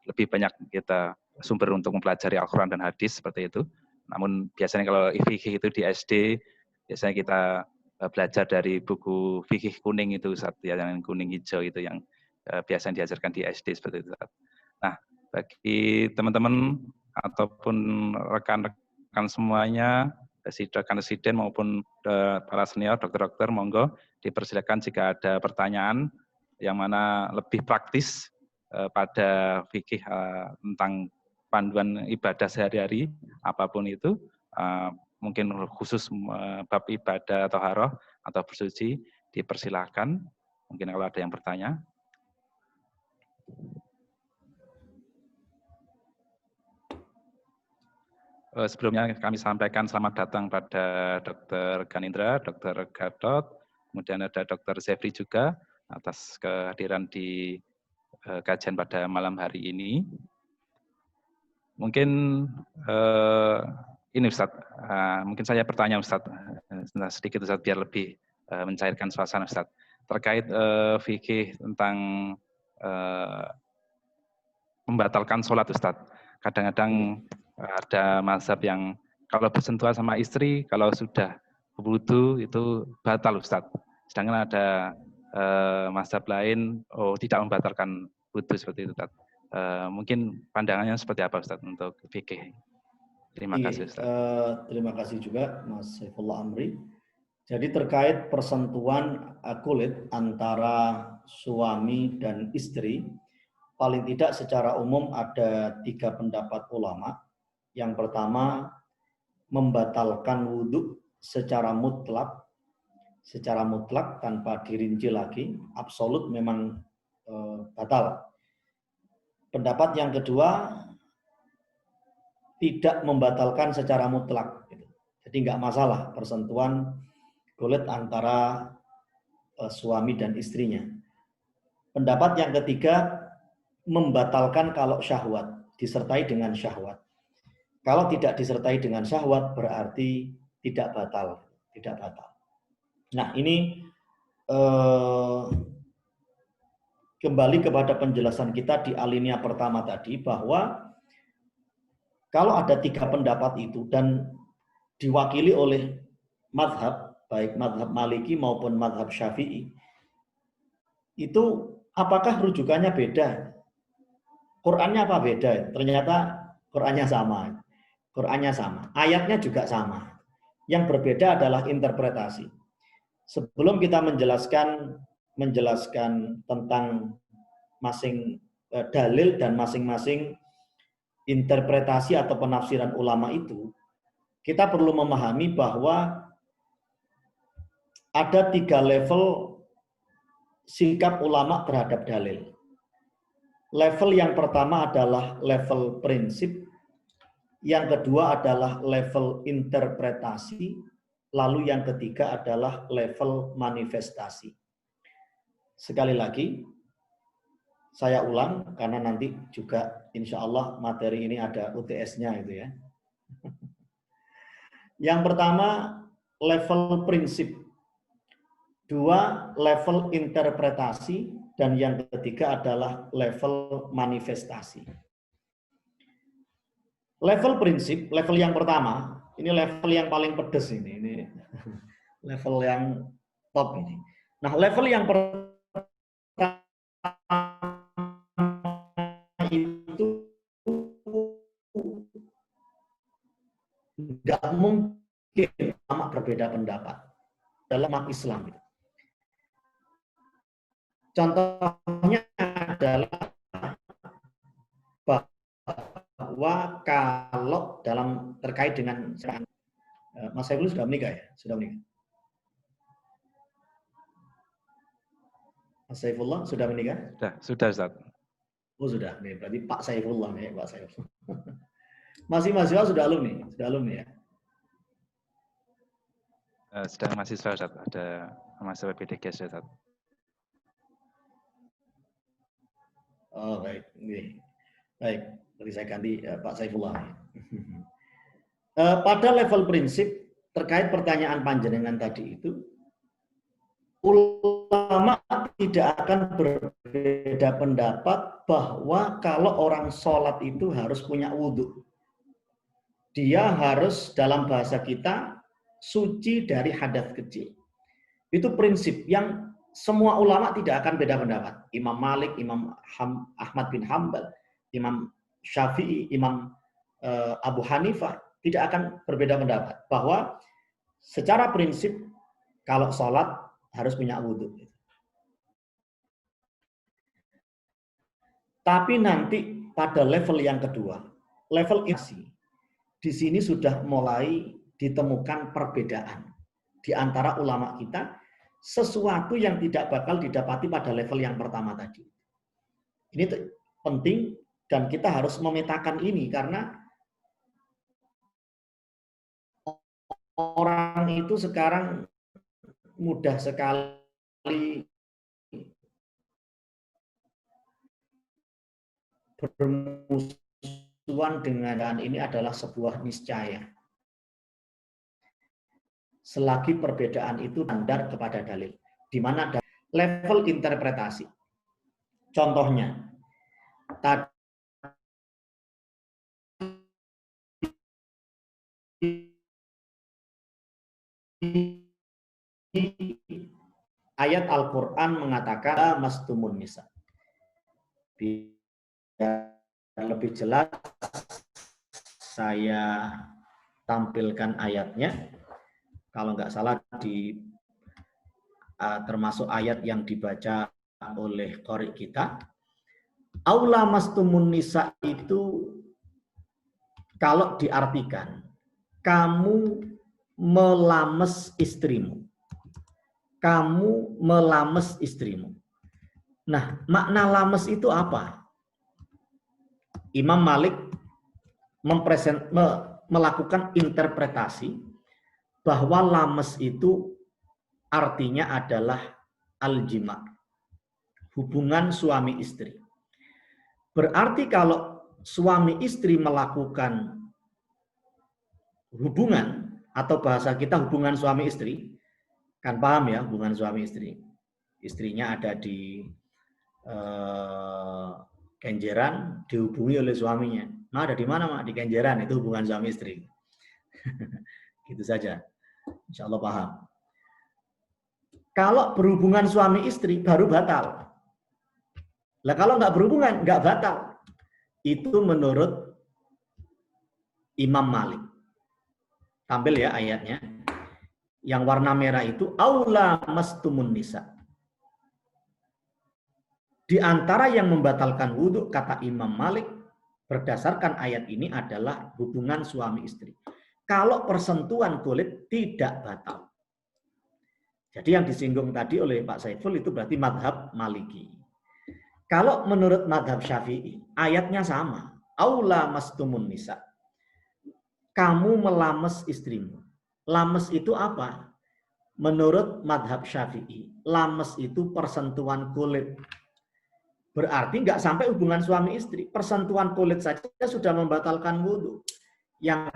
Lebih banyak kita sumber untuk mempelajari Al-Quran dan hadis seperti itu. Namun biasanya kalau fikih itu di SD, biasanya kita belajar dari buku fikih kuning itu, Ustadz, ya, yang kuning hijau itu yang biasanya diajarkan di SD seperti itu, Ustadz. Nah, bagi teman-teman ataupun rekan-rekan semuanya, rekan-residen maupun para senior, dokter-dokter, monggo dipersilakan jika ada pertanyaan yang mana lebih praktis pada fikih tentang panduan ibadah sehari-hari, apapun itu, mungkin khusus bab ibadah thaharah atau bersuci, dipersilakan. Mungkin kalau ada yang bertanya. Sebelumnya kami sampaikan selamat datang pada Dr. Ganindra, Dr. Gatot, kemudian ada Dr. Zefri juga atas kehadiran di kajian pada malam hari ini. Mungkin ini Ustadz, mungkin saya bertanya Ustadz, sedikit Ustadz biar lebih mencairkan suasana Ustadz, terkait fikih tentang membatalkan sholat Ustadz. Kadang-kadang ada mazhab yang kalau bersentuhan sama istri, kalau sudah wudu itu batal Ustadz. Sedangkan ada mazhab lain, tidak membatalkan wudu seperti itu Ustadz. Mungkin pandangannya seperti apa Ustadz untuk fikih? Terima kasih Ustadz. Terima kasih juga Mas Saifullah Amri. Jadi terkait persentuhan kulit antara suami dan istri, paling tidak secara umum ada 3 pendapat ulama. Yang pertama, membatalkan wudhu secara mutlak tanpa dirinci lagi, absolut memang batal. Pendapat yang kedua, tidak membatalkan secara mutlak. Jadi nggak masalah persentuhan kulit antara suami dan istrinya. Pendapat yang ketiga, membatalkan kalau syahwat, disertai dengan syahwat. Kalau tidak disertai dengan syahwat berarti tidak batal. Nah ini kembali kepada penjelasan kita di alinea pertama tadi bahwa kalau ada 3 pendapat itu dan diwakili oleh madhab, baik madhab Maliki maupun madhab Syafi'i, itu apakah rujukannya beda? Qurannya apa beda? Ternyata Qurannya sama. Ayatnya juga sama. Yang berbeda adalah interpretasi. Sebelum kita menjelaskan tentang dalil dan masing-masing interpretasi atau penafsiran ulama itu, kita perlu memahami bahwa ada 3 level sikap ulama terhadap dalil. Level yang pertama adalah level prinsip, yang kedua adalah level interpretasi, lalu yang ketiga adalah level manifestasi. Sekali lagi, saya ulang karena nanti juga insya Allah materi ini ada UTS-nya itu ya. Yang pertama level prinsip, 2 level interpretasi, dan yang ketiga adalah level manifestasi. Level prinsip, level yang pertama, ini level yang paling pedes ini level yang top ini. Nah, level yang pertama itu nggak mungkin ulama berbeda pendapat dalam umat Islam. Contohnya adalah bahwa kalau dalam terkait dengan Mas Saifullah sudah menikah ya? Sudah menikah. Mas Saifullah sudah menikah? Sudah Ustaz. Oh sudah, nih berarti Pak Saifullah nih, Pak Saifullah. Masih mahasiswa sudah alumni ya? Sedang mahasiswa Ustaz, ada mahasiswa PDGS Ustaz. Oh baik, nih. Baik. Nanti saya ganti Pak Saifullah. Pada level prinsip terkait pertanyaan panjenengan tadi itu, ulama tidak akan berbeda pendapat bahwa kalau orang sholat itu harus punya wudhu. Dia harus dalam bahasa kita suci dari hadas kecil. Itu prinsip yang semua ulama tidak akan beda pendapat. Imam Malik, Imam Ahmad bin Hanbal, Imam Syafi'i, Imam Abu Hanifah tidak akan berbeda pendapat bahwa secara prinsip kalau sholat harus punya wudhu. Tapi nanti pada level yang kedua, level insi, di sini sudah mulai ditemukan perbedaan di antara ulama kita, sesuatu yang tidak bakal didapati pada level yang pertama tadi. Ini penting dan kita harus memetakan ini karena orang itu sekarang mudah sekali bermusuhan dengan ini adalah sebuah niscaya. Selagi perbedaan itu standar kepada dalil, di mana ada level interpretasi. Contohnya, tadi ayat Al-Quran mengatakan mastumun nisa. Biar lebih jelas saya tampilkan ayatnya. Kalau nggak salah termasuk ayat yang dibaca oleh qori kita. Aula mastumun nisa itu kalau diartikan kamu melames istrimu. Kamu melames istrimu. Nah, makna lames itu apa? Imam Malik melakukan interpretasi bahwa lames itu artinya adalah al-jima, hubungan suami istri. Berarti kalau suami istri melakukan hubungan, atau bahasa kita hubungan suami istri, kan paham ya hubungan suami istri. Istrinya ada di Kenjeran, dihubungi oleh suaminya. Nah, ada di mana, Mak? Di Kenjeran, itu hubungan suami istri. Gitu saja. Insya Allah paham. Kalau berhubungan suami istri baru batal. Lah kalau nggak berhubungan, nggak batal. Itu menurut Imam Malik. Tampil ya ayatnya. Yang warna merah itu aula mastumun nisa. Di antara yang membatalkan wudhu, kata Imam Malik, berdasarkan ayat ini adalah hubungan suami istri. Kalau persentuhan kulit tidak batal. Jadi yang disinggung tadi oleh Pak Saiful itu berarti madhab Maliki. Kalau menurut madhab Syafi'i, ayatnya sama. Aula mastumun nisa. Kamu melames istrimu. Lames itu apa? Menurut madhab Syafi'i, lames itu persentuhan kulit. Berarti nggak sampai hubungan suami istri. Persentuhan kulit saja sudah membatalkan wudhu. Yang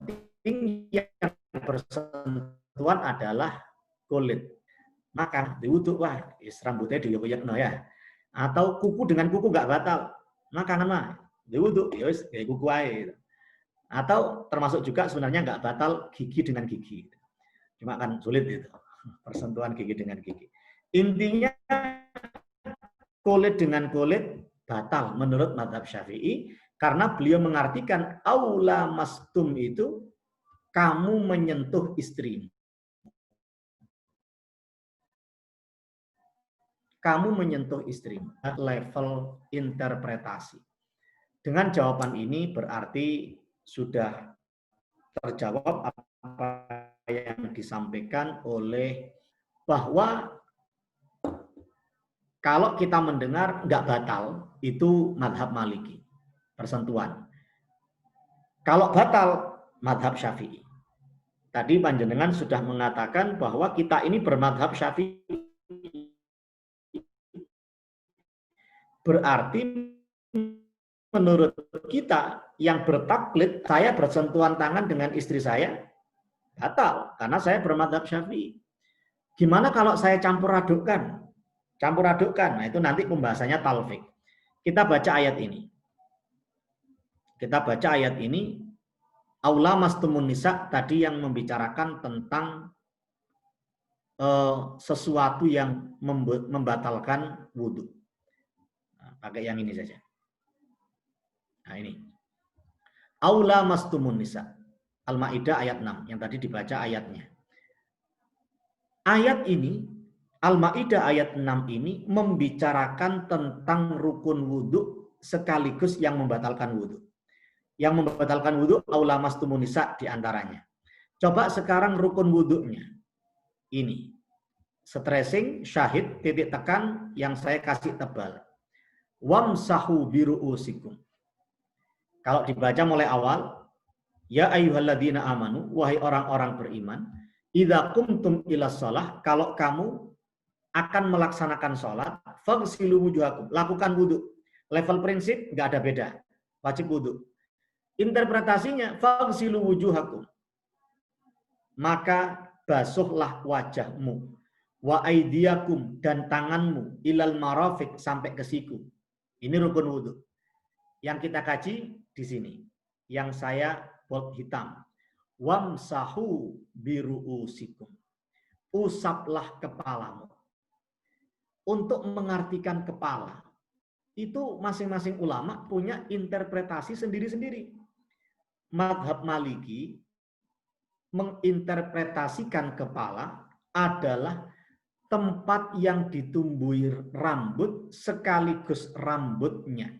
penting yang bersentuhan adalah kulit. Maka diwudhu, wah, rambutnya dioyek-oyekno ya. Atau kuku dengan kuku nggak batal. Makanan mah diwudhu, ya wis kayak kuku aja. Atau termasuk juga sebenarnya nggak batal gigi dengan gigi. Cuma kan sulit itu. Persentuhan gigi dengan gigi. Intinya kulit dengan kulit batal menurut madhab Syafi'i karena beliau mengartikan aula mastum itu kamu menyentuh istrimu. Kamu menyentuh istrimu. Level interpretasi. Dengan jawaban ini berarti sudah terjawab apa yang disampaikan oleh bahwa kalau kita mendengar nggak batal, itu madhab Maliki, persentuhan. Kalau batal, madhab Syafi'i. Tadi panjenengan sudah mengatakan bahwa kita ini bermadhab Syafi'i. berarti menurut kita yang bertaklid, saya bersentuhan tangan dengan istri saya, batal. Karena saya bermadzhab Syafi'i. Gimana kalau saya campur adukkan? Campur adukkan, nah itu nanti pembahasannya talfik. Kita baca ayat ini. Kita baca ayat ini. Aula mastumun nisa tadi yang membicarakan tentang sesuatu yang membatalkan wudhu. Nah, pakai yang ini saja. Nah ini. Aula mastumun nisa. Al-Maidah ayat 6 yang tadi dibaca ayatnya. Ayat ini, Al-Maidah ayat 6 ini membicarakan tentang rukun wudhu sekaligus yang membatalkan wudhu. Yang membatalkan wudhu aula mastumun nisa diantaranya. Coba sekarang rukun wudhunya. Ini. Stressing, syahid, titik tekan yang saya kasih tebal. Wamsahu biru'usikum. Kalau dibaca mulai awal, ya ayyuhalladzina amanu, wahai orang-orang beriman, idza qumtum ilas shalah, kalau kamu akan melaksanakan sholat, faghsilu wujuhakum, lakukan wudhu. Level prinsip nggak ada beda, wajib wudhu. Interpretasinya, faghsilu wujuhakum, maka basuhlah wajahmu, wa aidiakum, dan tanganmu, ilal marafiq, sampai ke siku. Ini rukun wudhu. Yang kita kaji di sini, yang saya bold hitam. Wamsahu biru'usikum, usaplah kepalamu. Untuk mengartikan kepala, itu masing-masing ulama punya interpretasi sendiri-sendiri. Madhab Maliki menginterpretasikan kepala adalah tempat yang ditumbuhi rambut sekaligus rambutnya.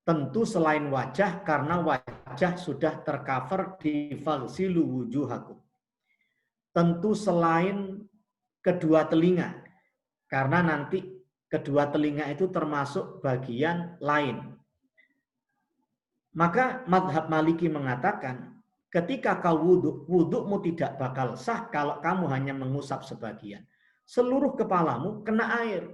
Tentu selain wajah, karena wajah sudah tercover di faghsilu wujuhakum. Tentu selain kedua telinga, karena nanti kedua telinga itu termasuk bagian lain. Maka madhab Maliki mengatakan, ketika kau wudhu, wudhumu tidak bakal sah kalau kamu hanya mengusap sebagian. Seluruh kepalamu kena air.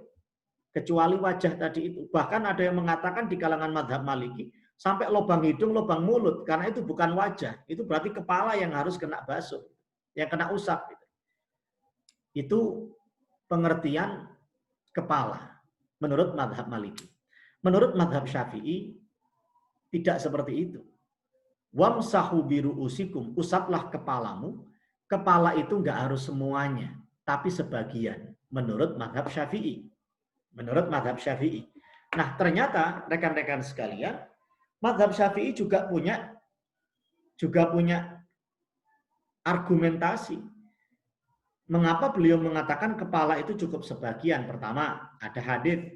Kecuali wajah tadi itu. Bahkan ada yang mengatakan di kalangan madhab Maliki, sampai lubang hidung, lubang mulut. Karena itu bukan wajah. Itu berarti kepala yang harus kena basuh. Yang kena usap. Itu pengertian kepala. Menurut madhab Maliki. Menurut madhab Syafi'i, tidak seperti itu. Wamsahu biru'usikum, usaplah kepalamu. Kepala itu enggak harus semuanya, tapi sebagian. Menurut madhab Syafi'i. Menurut madhab Syafi'i. Nah, ternyata rekan-rekan sekalian, madhab Syafi'i juga punya argumentasi. Mengapa beliau mengatakan kepala itu cukup sebagian? Pertama, ada hadis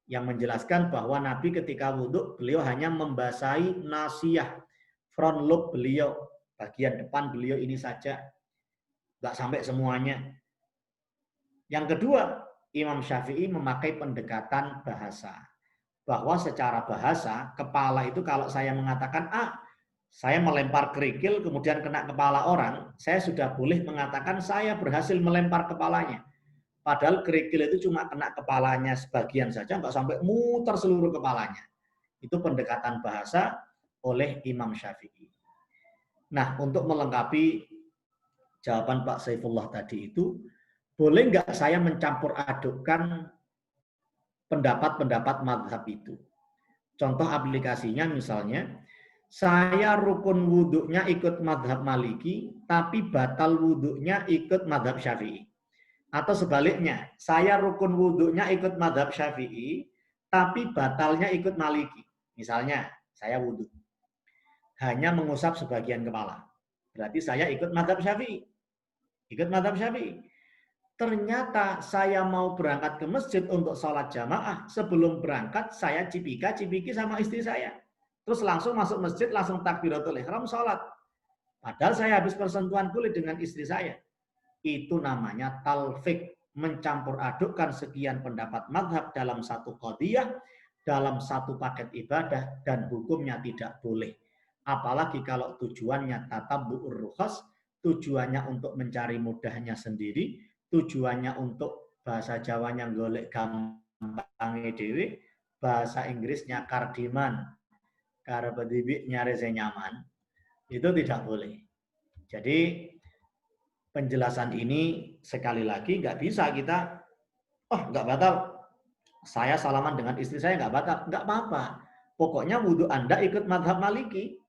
yang menjelaskan bahwa Nabi ketika wudhu, beliau hanya membasahi nasiyah, front lobe beliau, bagian depan beliau ini saja. Nggak sampai semuanya. Yang kedua, Imam Syafi'i memakai pendekatan bahasa. Bahwa secara bahasa, kepala itu kalau saya mengatakan, saya melempar kerikil kemudian kena kepala orang, saya sudah boleh mengatakan saya berhasil melempar kepalanya. Padahal kerikil itu cuma kena kepalanya sebagian saja, nggak sampai muter seluruh kepalanya. Itu pendekatan bahasa oleh Imam Syafi'i. Nah, untuk melengkapi jawaban Pak Saifullah tadi itu, boleh nggak saya mencampur adukkan pendapat-pendapat mazhab itu? Contoh aplikasinya misalnya, saya rukun wudhunya ikut mazhab Maliki, tapi batal wudhunya ikut mazhab Syafi'i. Atau sebaliknya, saya rukun wudhunya ikut mazhab Syafi'i, tapi batalnya ikut Maliki. Misalnya, saya wudhu, hanya mengusap sebagian kepala. Berarti saya ikut mazhab Syafi'i. Ikut mazhab Syafi'i. Ternyata saya mau berangkat ke masjid untuk sholat jamaah. Sebelum berangkat, saya cipika-cipiki sama istri saya. Terus langsung masuk masjid, langsung takbiratul ihram, sholat. Padahal saya habis persentuhan kulit dengan istri saya. Itu namanya talfik, mencampur adukkan sekian pendapat mazhab dalam satu qadiyah, dalam satu paket ibadah, dan hukumnya tidak boleh. Apalagi kalau tujuannya tatabbu'ur rukhas, tujuannya untuk mencari mudahnya sendiri, tujuannya untuk bahasa Jawanya golek gampangnya dewe, bahasa Inggrisnya kardiman, karabadibiknya rese nyaman, itu tidak boleh. Jadi penjelasan ini sekali lagi nggak bisa kita, nggak batal. Saya salaman dengan istri saya nggak batal, nggak apa-apa. Pokoknya wudhu Anda ikut madhab Maliki.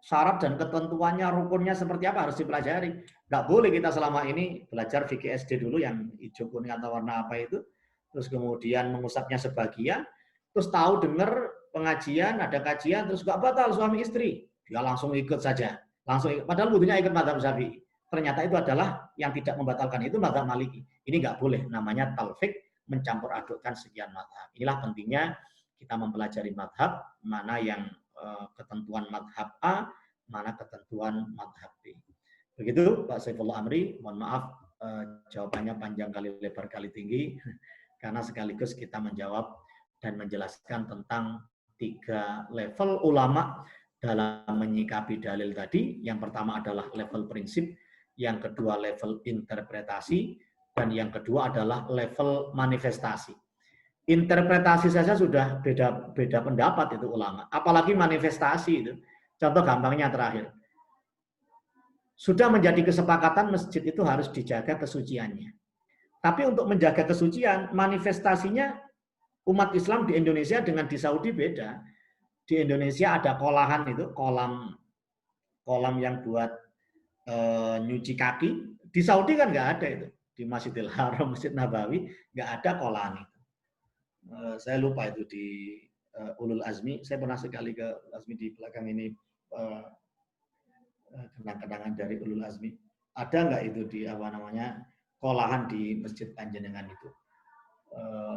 Syarat dan ketentuannya, rukunnya seperti apa harus dipelajari. Nggak boleh kita selama ini belajar fikih SD dulu yang hijau kuning atau warna apa itu, terus kemudian mengusapnya sebagian, terus tahu dengar pengajian, ada kajian, terus nggak batal suami istri. Dia langsung ikut saja. Langsung ikut. Padahal wudhunya ikut madhab Syafi'i. Ternyata itu adalah yang tidak membatalkan itu madhab Maliki. Ini nggak boleh. Namanya talfik, mencampur adukkan sekian madhab. Inilah pentingnya kita mempelajari madhab, mana yang ketentuan madhab A, mana ketentuan madhab B. Begitu Pak Saifullah Amri, mohon maaf jawabannya panjang kali lebar kali tinggi, karena sekaligus kita menjawab dan menjelaskan tentang 3 level ulama dalam menyikapi dalil tadi. Yang pertama adalah level prinsip, yang kedua level interpretasi, dan yang kedua adalah level manifestasi. Interpretasi saja sudah beda pendapat itu ulama, apalagi manifestasi itu. Contoh gampangnya terakhir, sudah menjadi kesepakatan masjid itu harus dijaga kesuciannya. Tapi untuk menjaga kesucian, manifestasinya umat Islam di Indonesia dengan di Saudi beda. Di Indonesia ada kolahan itu, kolam yang buat nyuci kaki. Di Saudi kan nggak ada itu. Di Masjidil Haram, Masjid Nabawi nggak ada kolahan itu. Saya lupa itu di Ulul Azmi. Saya pernah sekali ke Azmi di belakang ini, kenang-kenangan dari Ulul Azmi. Ada nggak itu di kolahan di Masjid Panjenengan itu?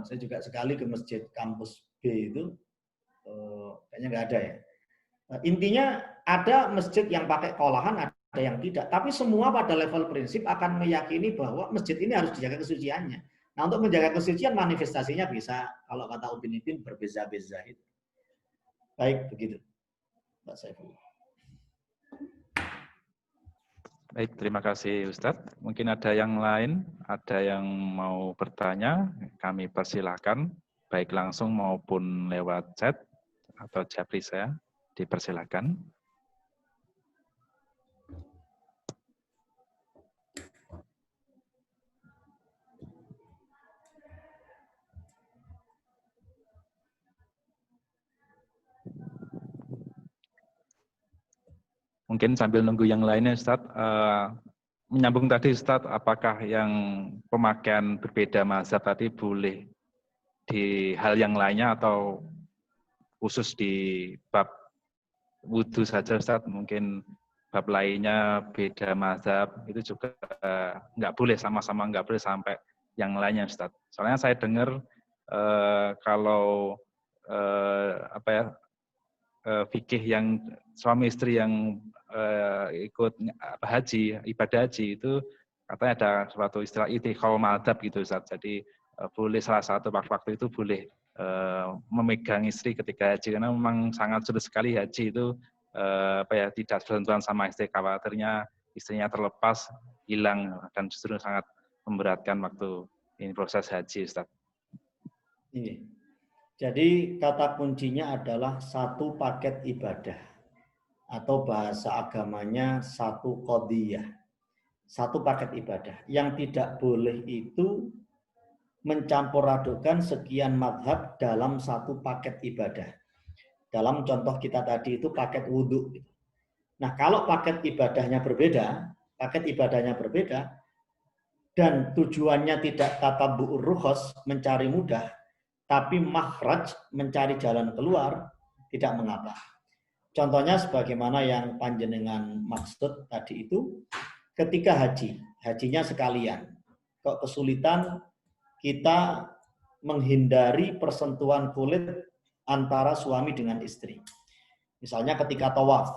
Saya juga sekali ke Masjid Kampus B itu, kayaknya nggak ada ya. Intinya ada masjid yang pakai kolahan, ada yang tidak. Tapi semua pada level prinsip akan meyakini bahwa masjid ini harus dijaga kesuciannya. Nah, untuk menjaga kesucian manifestasinya bisa, kalau kata Upin Ipin, berbeza-beza. Baik, begitu Pak Saifullah. Baik, terima kasih Ustadz. Mungkin ada yang lain, ada yang mau bertanya, kami persilahkan, baik langsung maupun lewat chat atau japri saya, dipersilakan. Mungkin sambil nunggu yang lainnya, Ustadz, menyambung tadi Ustadz, apakah yang pemakaian berbeda mazhab tadi boleh di hal yang lainnya atau khusus di bab wudhu saja Ustadz? Mungkin bab lainnya beda mazhab, itu juga nggak boleh, sama-sama nggak boleh sampai yang lainnya Ustadz. Soalnya saya dengar kalau fikih yang suami istri yang ikut haji, ibadah haji itu katanya ada suatu istilah itiqal madhab gitu Ustaz. Jadi boleh salah satu waktu itu boleh memegang istri ketika haji, karena memang sangat sulit sekali haji itu tidak bersentuhan sama istri, khawatirnya istrinya terlepas, hilang, dan justru sangat memberatkan waktu ini proses haji Ustaz. Ini. Jadi kata kuncinya adalah satu paket ibadah, atau bahasa agamanya satu qadiyah, satu paket ibadah. Yang tidak boleh itu mencampur adukan sekian madhab dalam satu paket ibadah. Dalam contoh kita tadi itu paket wudhu. Nah, kalau paket ibadahnya berbeda, dan tujuannya tidak tatabu'ur rukhas, mencari mudah, tapi makhraj, mencari jalan keluar, tidak mengapa. Contohnya sebagaimana yang panjenengan maksud tadi itu, ketika hajinya sekalian. Kok kesulitan kita menghindari persentuhan kulit antara suami dengan istri. Misalnya ketika tawaf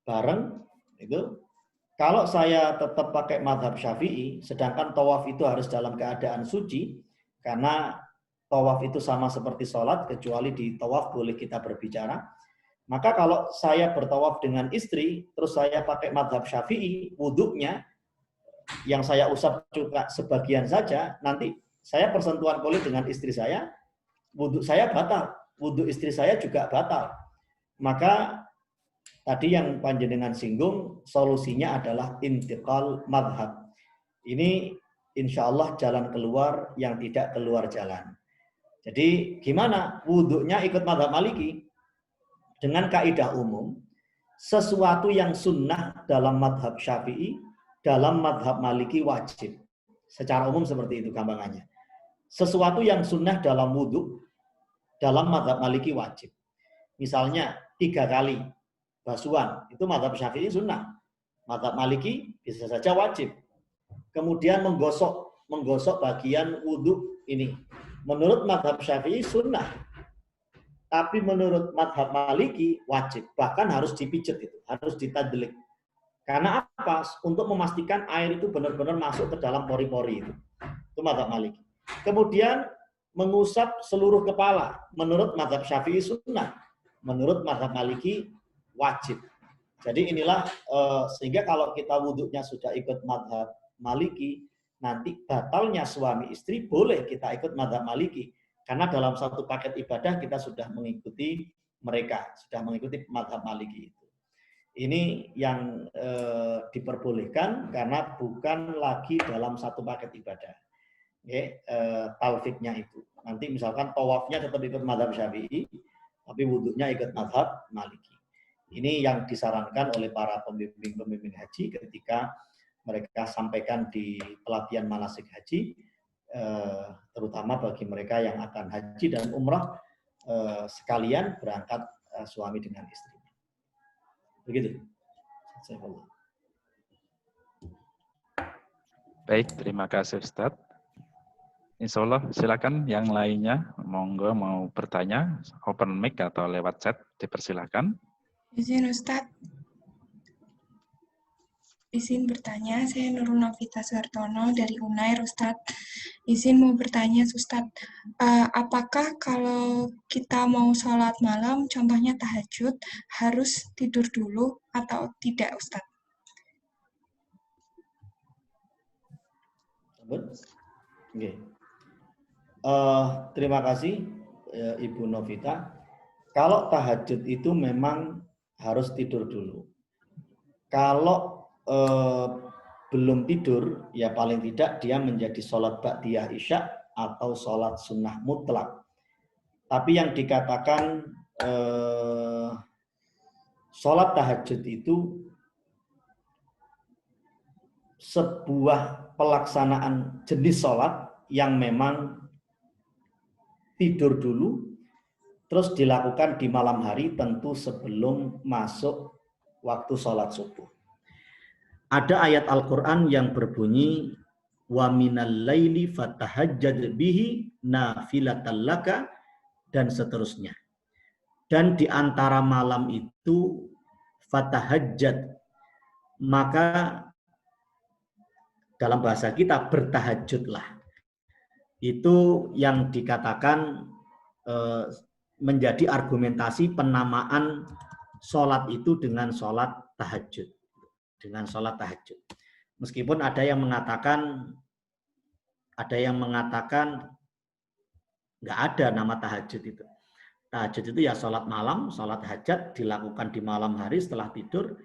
bareng, itu kalau saya tetap pakai mazhab Syafi'i, sedangkan tawaf itu harus dalam keadaan suci, karena tawaf itu sama seperti sholat, kecuali di tawaf boleh kita berbicara. Maka kalau saya bertawaf dengan istri, terus saya pakai mazhab Syafi'i, wudhunya yang saya usap juga sebagian saja, nanti saya persentuhan kulit dengan istri saya, wudhu saya batal. wudhu istri saya juga batal. Maka tadi yang panjenengan singgung, solusinya adalah intiqal madhab. Ini insya Allah jalan keluar yang tidak keluar jalan. Jadi gimana? Wudhunya ikut madhab Maliki. Dengan kaidah umum, sesuatu yang sunnah dalam madhab Syafi'i, dalam madhab Maliki wajib. Secara umum seperti itu gampangannya. Sesuatu yang sunnah dalam wudhu, dalam madhab Maliki wajib. Misalnya 3 kali basuhan, itu madhab Syafi'i sunnah. Madhab Maliki bisa saja wajib. Kemudian menggosok bagian wudhu ini. Menurut madhab Syafi'i sunnah. Tapi menurut madhab Maliki wajib. Bahkan harus dipijat itu. Harus ditadlik. Karena apa? Untuk memastikan air itu benar-benar masuk ke dalam pori-pori itu. Itu madhab Maliki. Kemudian mengusap seluruh kepala. Menurut madhab Syafi'i sunnah. Menurut madhab Maliki wajib. Jadi inilah sehingga kalau kita wudhunya sudah ikut madhab Maliki, nanti batalnya suami istri boleh kita ikut madhab Maliki. Karena dalam satu paket ibadah kita sudah mengikuti mereka, sudah mengikuti madhab Maliki itu. Ini yang diperbolehkan karena bukan lagi dalam satu paket ibadah. Talfiknya itu. Nanti misalkan tawafnya tetap ikut madhab Syafi'i, tapi wudhunya ikut madhab Maliki. Ini yang disarankan oleh para pembimbing haji ketika mereka sampaikan di pelatihan manasik haji, terutama bagi mereka yang akan haji dan umrah sekalian berangkat suami dengan istri. Begitu. Baik, terima kasih Ustadz. Insya Allah silakan yang lainnya, monggo mau bertanya, open mic atau lewat chat dipersilakan. Izin Ustadz. Izin bertanya, saya Nurul Novita Suhartono dari Unair, Ustadz. Izin mau bertanya, Ustadz, apakah kalau kita mau sholat malam, contohnya tahajud, harus tidur dulu atau tidak, Ustadz? Oke. Terima kasih Ibu Novita. Kalau tahajud itu memang harus tidur dulu. Kalau belum tidur, ya paling tidak dia menjadi sholat ba'diyah isya atau sholat sunnah mutlak. Tapi yang dikatakan sholat tahajud itu sebuah pelaksanaan jenis sholat yang memang tidur dulu, terus dilakukan di malam hari tentu sebelum masuk waktu sholat subuh. Ada ayat Al-Quran yang berbunyi wa minal laili fatahajjad bihi nafilatan laka dan seterusnya. Dan di antara malam itu fatahajjad, maka dalam bahasa kita bertahajudlah. Itu yang dikatakan menjadi argumentasi penamaan sholat itu dengan sholat tahajud. Dengan sholat tahajud. Meskipun ada yang mengatakan nggak ada nama tahajud itu. Tahajud itu ya sholat malam, sholat hajat dilakukan di malam hari setelah tidur.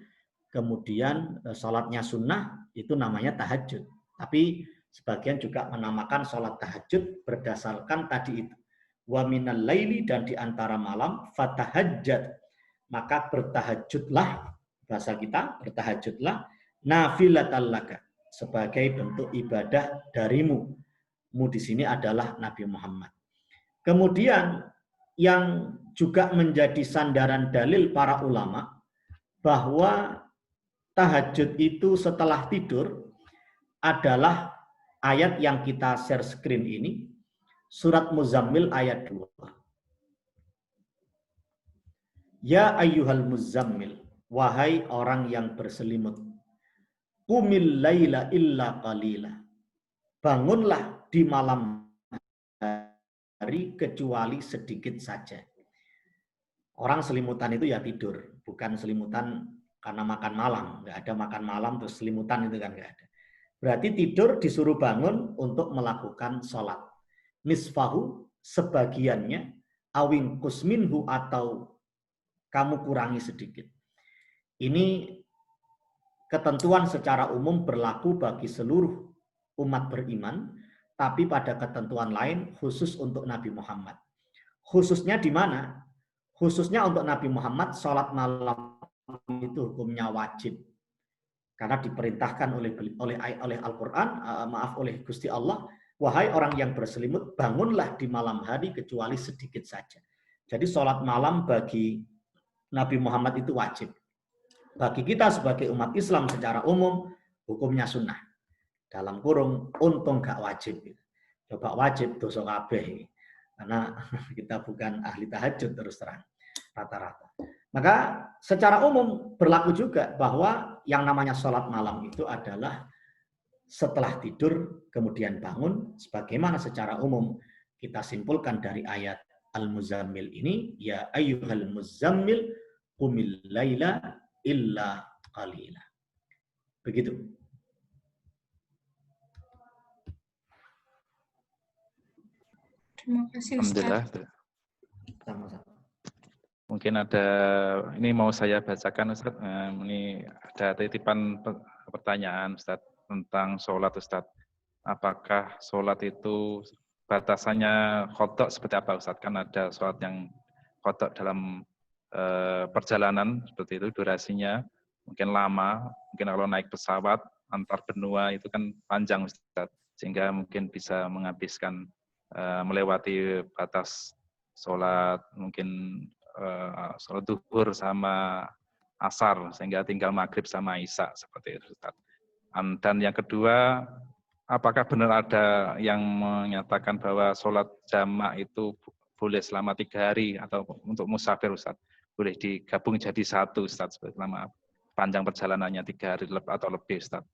Kemudian sholatnya sunnah itu namanya tahajud. Tapi sebagian juga menamakan sholat tahajud berdasarkan tadi itu. Wa minal laili, dan di antara malam, fatahajjad, maka bertahajudlah, bahasa kita bertahajudlah, nafilatan laka, sebagai bentuk ibadah darimu. Mu di sini adalah Nabi Muhammad. Kemudian yang juga menjadi sandaran dalil para ulama bahwa tahajud itu setelah tidur adalah ayat yang kita share screen ini, surat Muzammil ayat 2. Ya ayyuhal muzammil, wahai orang yang berselimut, qumil laila illa qalila, bangunlah di malam hari kecuali sedikit saja. Orang selimutan itu ya tidur, bukan selimutan karena makan malam. Nggak ada makan malam terus selimutan itu kan nggak ada. Berarti tidur disuruh bangun untuk melakukan sholat. Nisfahu, sebagiannya, awin kusminhu, atau kamu kurangi sedikit. Ini ketentuan secara umum berlaku bagi seluruh umat beriman, tapi pada ketentuan lain khusus untuk Nabi Muhammad. Khususnya di mana? Khususnya untuk Nabi Muhammad, sholat malam itu hukumnya wajib. Karena diperintahkan oleh Al-Quran, oleh Gusti Allah, wahai orang yang berselimut, bangunlah di malam hari kecuali sedikit saja. Jadi sholat malam bagi Nabi Muhammad itu wajib. Bagi kita sebagai umat Islam secara umum, hukumnya sunnah. Dalam kurung, untung gak wajib. Coba wajib, dosa kabeh. Karena kita bukan ahli tahajud terus terang. Rata-rata. Maka secara umum berlaku juga bahwa yang namanya sholat malam itu adalah setelah tidur kemudian bangun, sebagaimana secara umum kita simpulkan dari ayat Al-Muzammil ini, ya ayyuhal muzammil qumil laila illa qalila. Begitu. Terima kasih Ustaz. Alhamdulillah. Sama-sama. Mungkin ada, ini mau saya bacakan Ustaz. Ini ada titipan pertanyaan Ustaz tentang sholat Ustaz. Apakah sholat itu batasannya qadha seperti apa Ustaz? Kan ada sholat yang qadha dalam perjalanan seperti itu, durasinya mungkin lama, mungkin kalau naik pesawat antar benua itu kan panjang Ustaz, sehingga mungkin bisa menghabiskan melewati batas sholat mungkin sholat duhur sama asar, sehingga tinggal maghrib sama isya seperti itu Ustaz. Dan yang kedua, apakah benar ada yang menyatakan bahwa sholat jamak itu boleh selama 3 hari, atau untuk musafir Ustaz boleh digabung jadi satu Ustaz selama panjang perjalanannya 3 hari atau lebih Ustaz.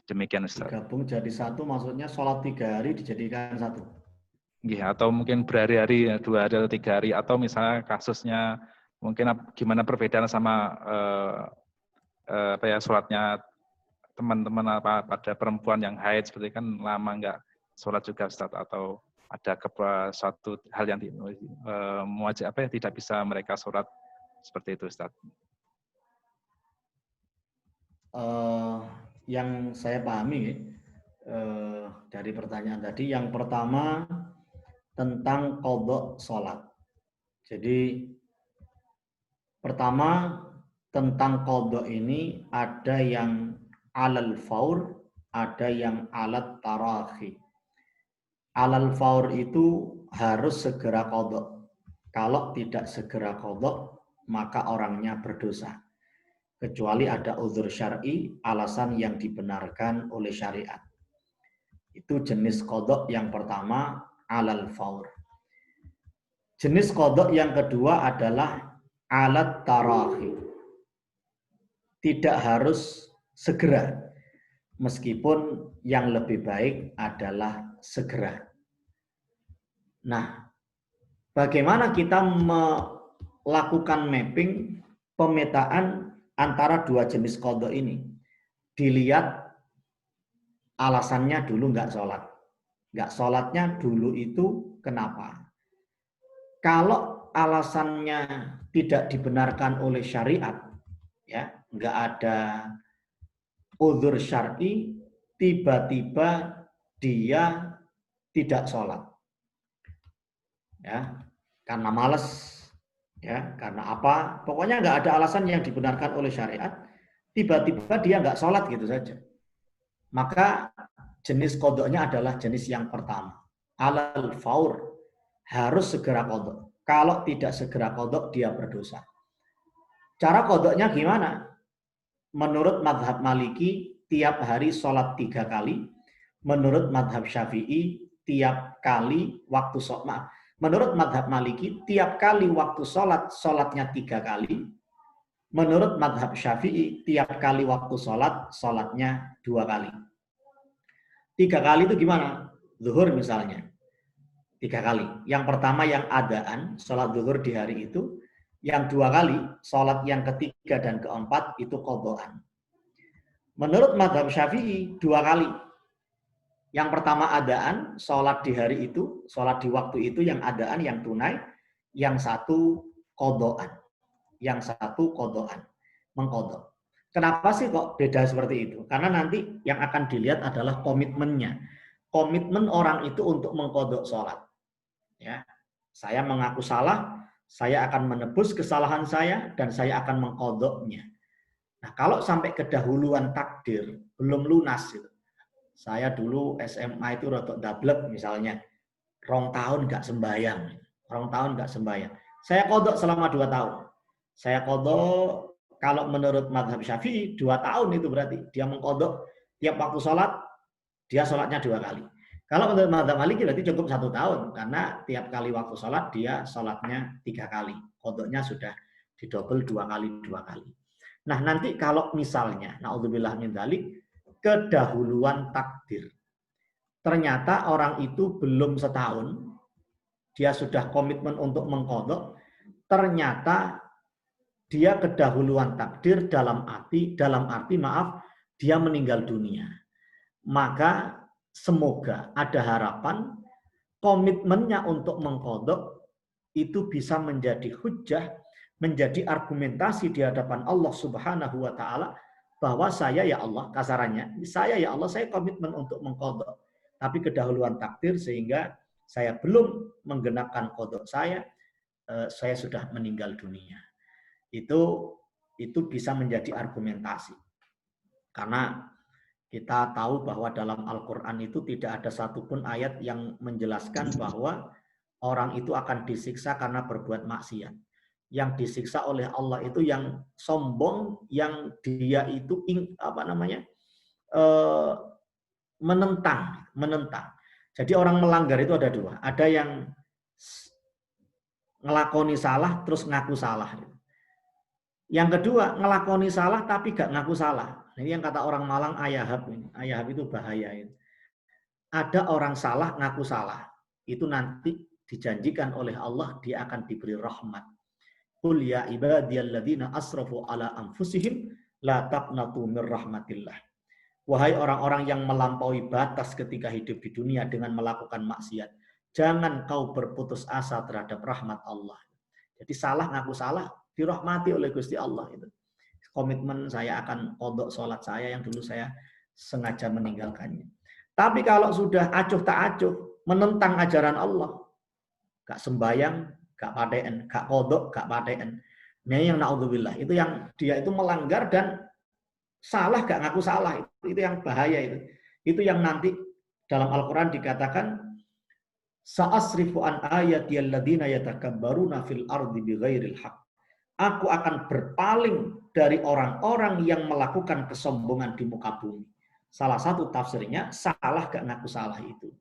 Demikian Ustaz. Digabung jadi satu maksudnya sholat 3 hari dijadikan satu. Ya, atau mungkin berhari-hari, 2 hari atau 3 hari, atau misalnya kasusnya mungkin gimana perbedaan sama sholatnya teman-teman pada perempuan yang haid seperti kan lama nggak sholat juga Ustaz, atau ada suatu hal yang tidak bisa mereka sholat seperti itu Ustaz. Yang saya pahami dari pertanyaan tadi, yang pertama tentang qadha sholat. Jadi pertama tentang qadha ini ada yang alal faur, ada yang alat tarahi. Alal faur itu harus segera qadha. Kalau tidak segera qadha, maka orangnya berdosa. Kecuali ada uzur syar'i, alasan yang dibenarkan oleh syariat. Itu jenis qadha yang pertama, alal faur. Jenis qadha yang kedua adalah alat tarahi. Tidak harus segera, meskipun yang lebih baik adalah segera. Nah, bagaimana kita melakukan mapping, pemetaan antara dua jenis qadha ini? Dilihat alasannya dulu nggak sholat. Nggak sholatnya dulu itu kenapa? Kalau alasannya tidak dibenarkan oleh syariat, ya, nggak ada uzur syar'i, tiba-tiba dia tidak sholat, ya, karena malas, ya, karena apa? Pokoknya nggak ada alasan yang dibenarkan oleh syariat, tiba-tiba dia nggak sholat gitu saja. Maka jenis qadha-nya adalah jenis yang pertama, alal faur, harus segera qadha. Kalau tidak segera qadha, dia berdosa. Cara qadha-nya gimana? Menurut madhab Maliki, tiap hari sholat 3 kali. Menurut madhab Syafi'i, tiap kali waktu sholat. Menurut madhab Maliki, tiap kali waktu sholat, sholatnya 3 kali. Menurut madhab Syafi'i, tiap kali waktu sholat, sholatnya 2 kali. 3 kali itu gimana? Zuhur misalnya. 3 kali. Yang pertama yang adaan, sholat zuhur di hari itu. Yang 2 kali, sholat yang ketiga dan keempat itu qadhaan. Menurut madhab Syafi'i, 2 kali. Yang pertama adaan, sholat di hari itu, sholat di waktu itu yang adaan, yang tunai. yang satu kodoan. Yang satu kodoan, mengkodok. Kenapa sih kok beda seperti itu? Karena nanti yang akan dilihat adalah komitmennya. Komitmen orang itu untuk mengkodok sholat. Ya, saya mengaku salah, saya akan menebus kesalahan saya, dan saya akan mengkodoknya. Nah, kalau sampai kedahuluan takdir, belum lunas. Gitu. Saya dulu SMA itu rotok dablek misalnya, 2 tahun nggak sembahyang. 2 tahun nggak sembahyang. Saya kodok selama 2 tahun. Saya kodok, kalau menurut mazhab Syafi'i, 2 tahun itu berarti. Dia mengkodok, tiap waktu sholat, dia sholatnya 2 kali. Kalau menurut mazhab Maliki berarti cukup 1 tahun. Karena tiap kali waktu sholat, dia sholatnya 3 kali. Kodoknya sudah didobel 2 kali, 2 kali. Nah nanti kalau misalnya, na'udzubillah min dzalik, kedahuluan takdir. Ternyata orang itu belum setahun, dia sudah komitmen untuk mengkodok, ternyata dia kedahuluan takdir dalam arti maaf, dia meninggal dunia. Maka semoga ada harapan komitmennya untuk mengkodok itu bisa menjadi hujjah, menjadi argumentasi di hadapan Allah Subhanahu wa Ta'ala, bahwa saya ya Allah, kasarannya, saya ya Allah, saya komitmen untuk mengkodok. Tapi kedahuluan takdir sehingga saya belum menggenapkan kodok saya sudah meninggal dunia. Itu bisa menjadi argumentasi. Karena kita tahu bahwa dalam Al-Quran itu tidak ada satupun ayat yang menjelaskan bahwa orang itu akan disiksa karena berbuat maksiat. Yang disiksa oleh Allah itu yang sombong, yang dia itu menentang. Jadi orang melanggar itu ada 2. Ada yang ngelakoni salah terus ngaku salah. Yang kedua, ngelakoni salah tapi gak ngaku salah. Ini yang kata orang Malang ayahab. Ayahab itu bahaya. Ada orang salah ngaku salah. Itu nanti dijanjikan oleh Allah dia akan diberi rahmat. Qul ya ibadiyalladzina asrafu ala anfusihim la taqnatu mir rahmatillah. Wahai orang-orang yang melampaui batas ketika hidup di dunia dengan melakukan maksiat, jangan kau berputus asa terhadap rahmat Allah. Jadi salah ngaku salah dirahmati oleh Gusti Allah itu. Komitmen saya akan kodok sholat saya yang dulu saya sengaja meninggalkannya. Tapi kalau sudah acuh tak acuh, menentang ajaran Allah, gak sembayang, gak paten, gak kodok, gak paten. Ini yang naudzubillah, itu yang dia itu melanggar dan salah gak ngaku salah, itu yang bahaya itu. Itu yang nanti dalam Al-Quran dikatakan sa'asrifu an ayatiyal ladina yatakabbaruna fil ardi bighairil haq. Aku akan berpaling dari orang-orang yang melakukan kesombongan di muka bumi. Salah satu tafsirnya, salah gak ngaku salah itu.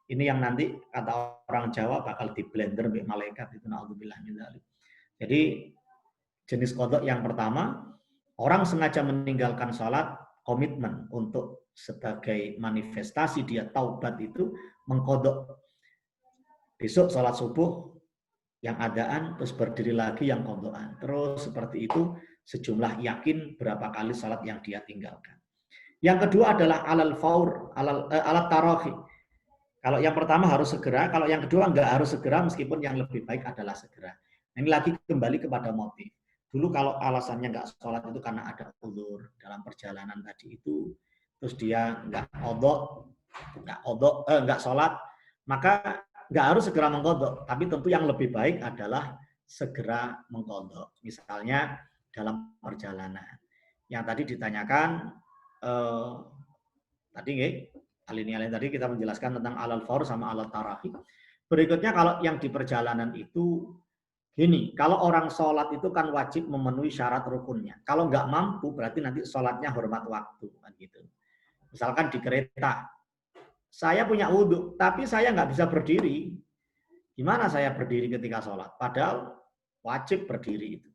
Ini yang nanti kata orang Jawa bakal di blender oleh malaikat itu. Na'udzubillah min dzalik. Jadi jenis kodok yang pertama, orang sengaja meninggalkan sholat, komitmen untuk sebagai manifestasi dia taubat itu mengkodok. Besok sholat subuh, yang adaan, terus berdiri lagi yang kodokan. Terus seperti itu, sejumlah yakin berapa kali salat yang dia tinggalkan. Yang kedua adalah alal faur, alat tarahi. Kalau yang pertama harus segera, kalau yang kedua enggak harus segera, meskipun yang lebih baik adalah segera. Ini lagi kembali kepada motif. Dulu kalau alasannya enggak sholat itu karena ada uzur dalam perjalanan tadi itu, terus dia enggak sholat, maka nggak harus segera mengkodok, tapi tentu yang lebih baik adalah segera mengkodok. Misalnya dalam perjalanan. Yang tadi ditanyakan, alinea tadi kita menjelaskan tentang alal faur sama alal tarahi. Berikutnya kalau yang di perjalanan itu, gini, kalau orang sholat itu kan wajib memenuhi syarat rukunnya. Kalau nggak mampu, berarti nanti sholatnya hormat waktu. Kan gitu. Misalkan di kereta, saya punya wudhu, tapi saya nggak bisa berdiri. Gimana saya berdiri ketika sholat? Padahal wajib berdiri itu.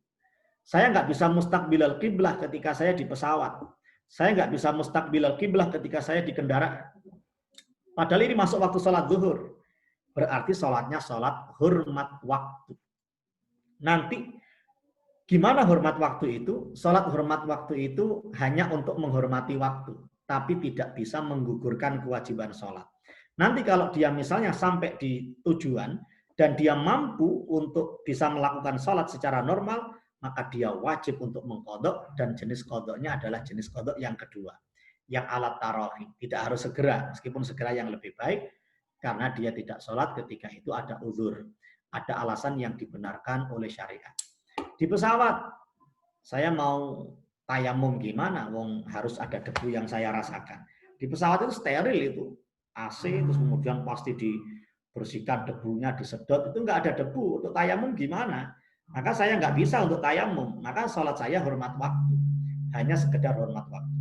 Saya nggak bisa mustaqbilal qiblah ketika saya di pesawat. Saya nggak bisa mustaqbilal qiblah ketika saya di kendaraan. Padahal ini masuk waktu sholat zuhur. Berarti sholatnya sholat hormat waktu. Nanti gimana hormat waktu itu? Sholat hormat waktu itu hanya untuk menghormati waktu, tapi tidak bisa menggugurkan kewajiban sholat. Nanti kalau dia misalnya sampai di tujuan, dan dia mampu untuk bisa melakukan sholat secara normal, maka dia wajib untuk mengqadha, dan jenis qadhanya adalah jenis qadha yang kedua, yang alat tarohi. Tidak harus segera, meskipun segera yang lebih baik, karena dia tidak sholat ketika itu ada uzur, ada alasan yang dibenarkan oleh syariat. Di pesawat, saya mau tayamum gimana? Wong harus ada debu yang saya rasakan. Di pesawat itu steril itu, AC, terus kemudian pasti dibersihkan debunya, disedot, itu nggak ada debu. Untuk tayamum gimana? Maka saya nggak bisa untuk tayamum. Maka sholat saya hormat waktu, hanya sekedar hormat waktu.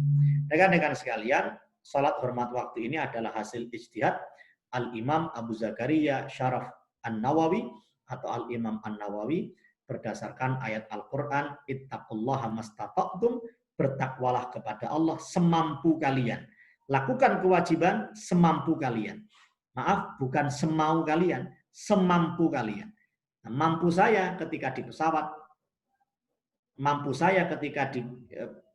Rekan-rekan sekalian, sholat hormat waktu ini adalah hasil ijtihad Al-Imam Abu Zakaria Syaraf An-Nawawi atau Al-Imam An-Nawawi berdasarkan ayat Al-Quran, ittaqullaha mastata'tum, bertakwalah kepada Allah semampu kalian. Lakukan kewajiban semampu kalian. Maaf, bukan semau kalian, semampu kalian. Nah, mampu saya ketika di pesawat, mampu saya ketika di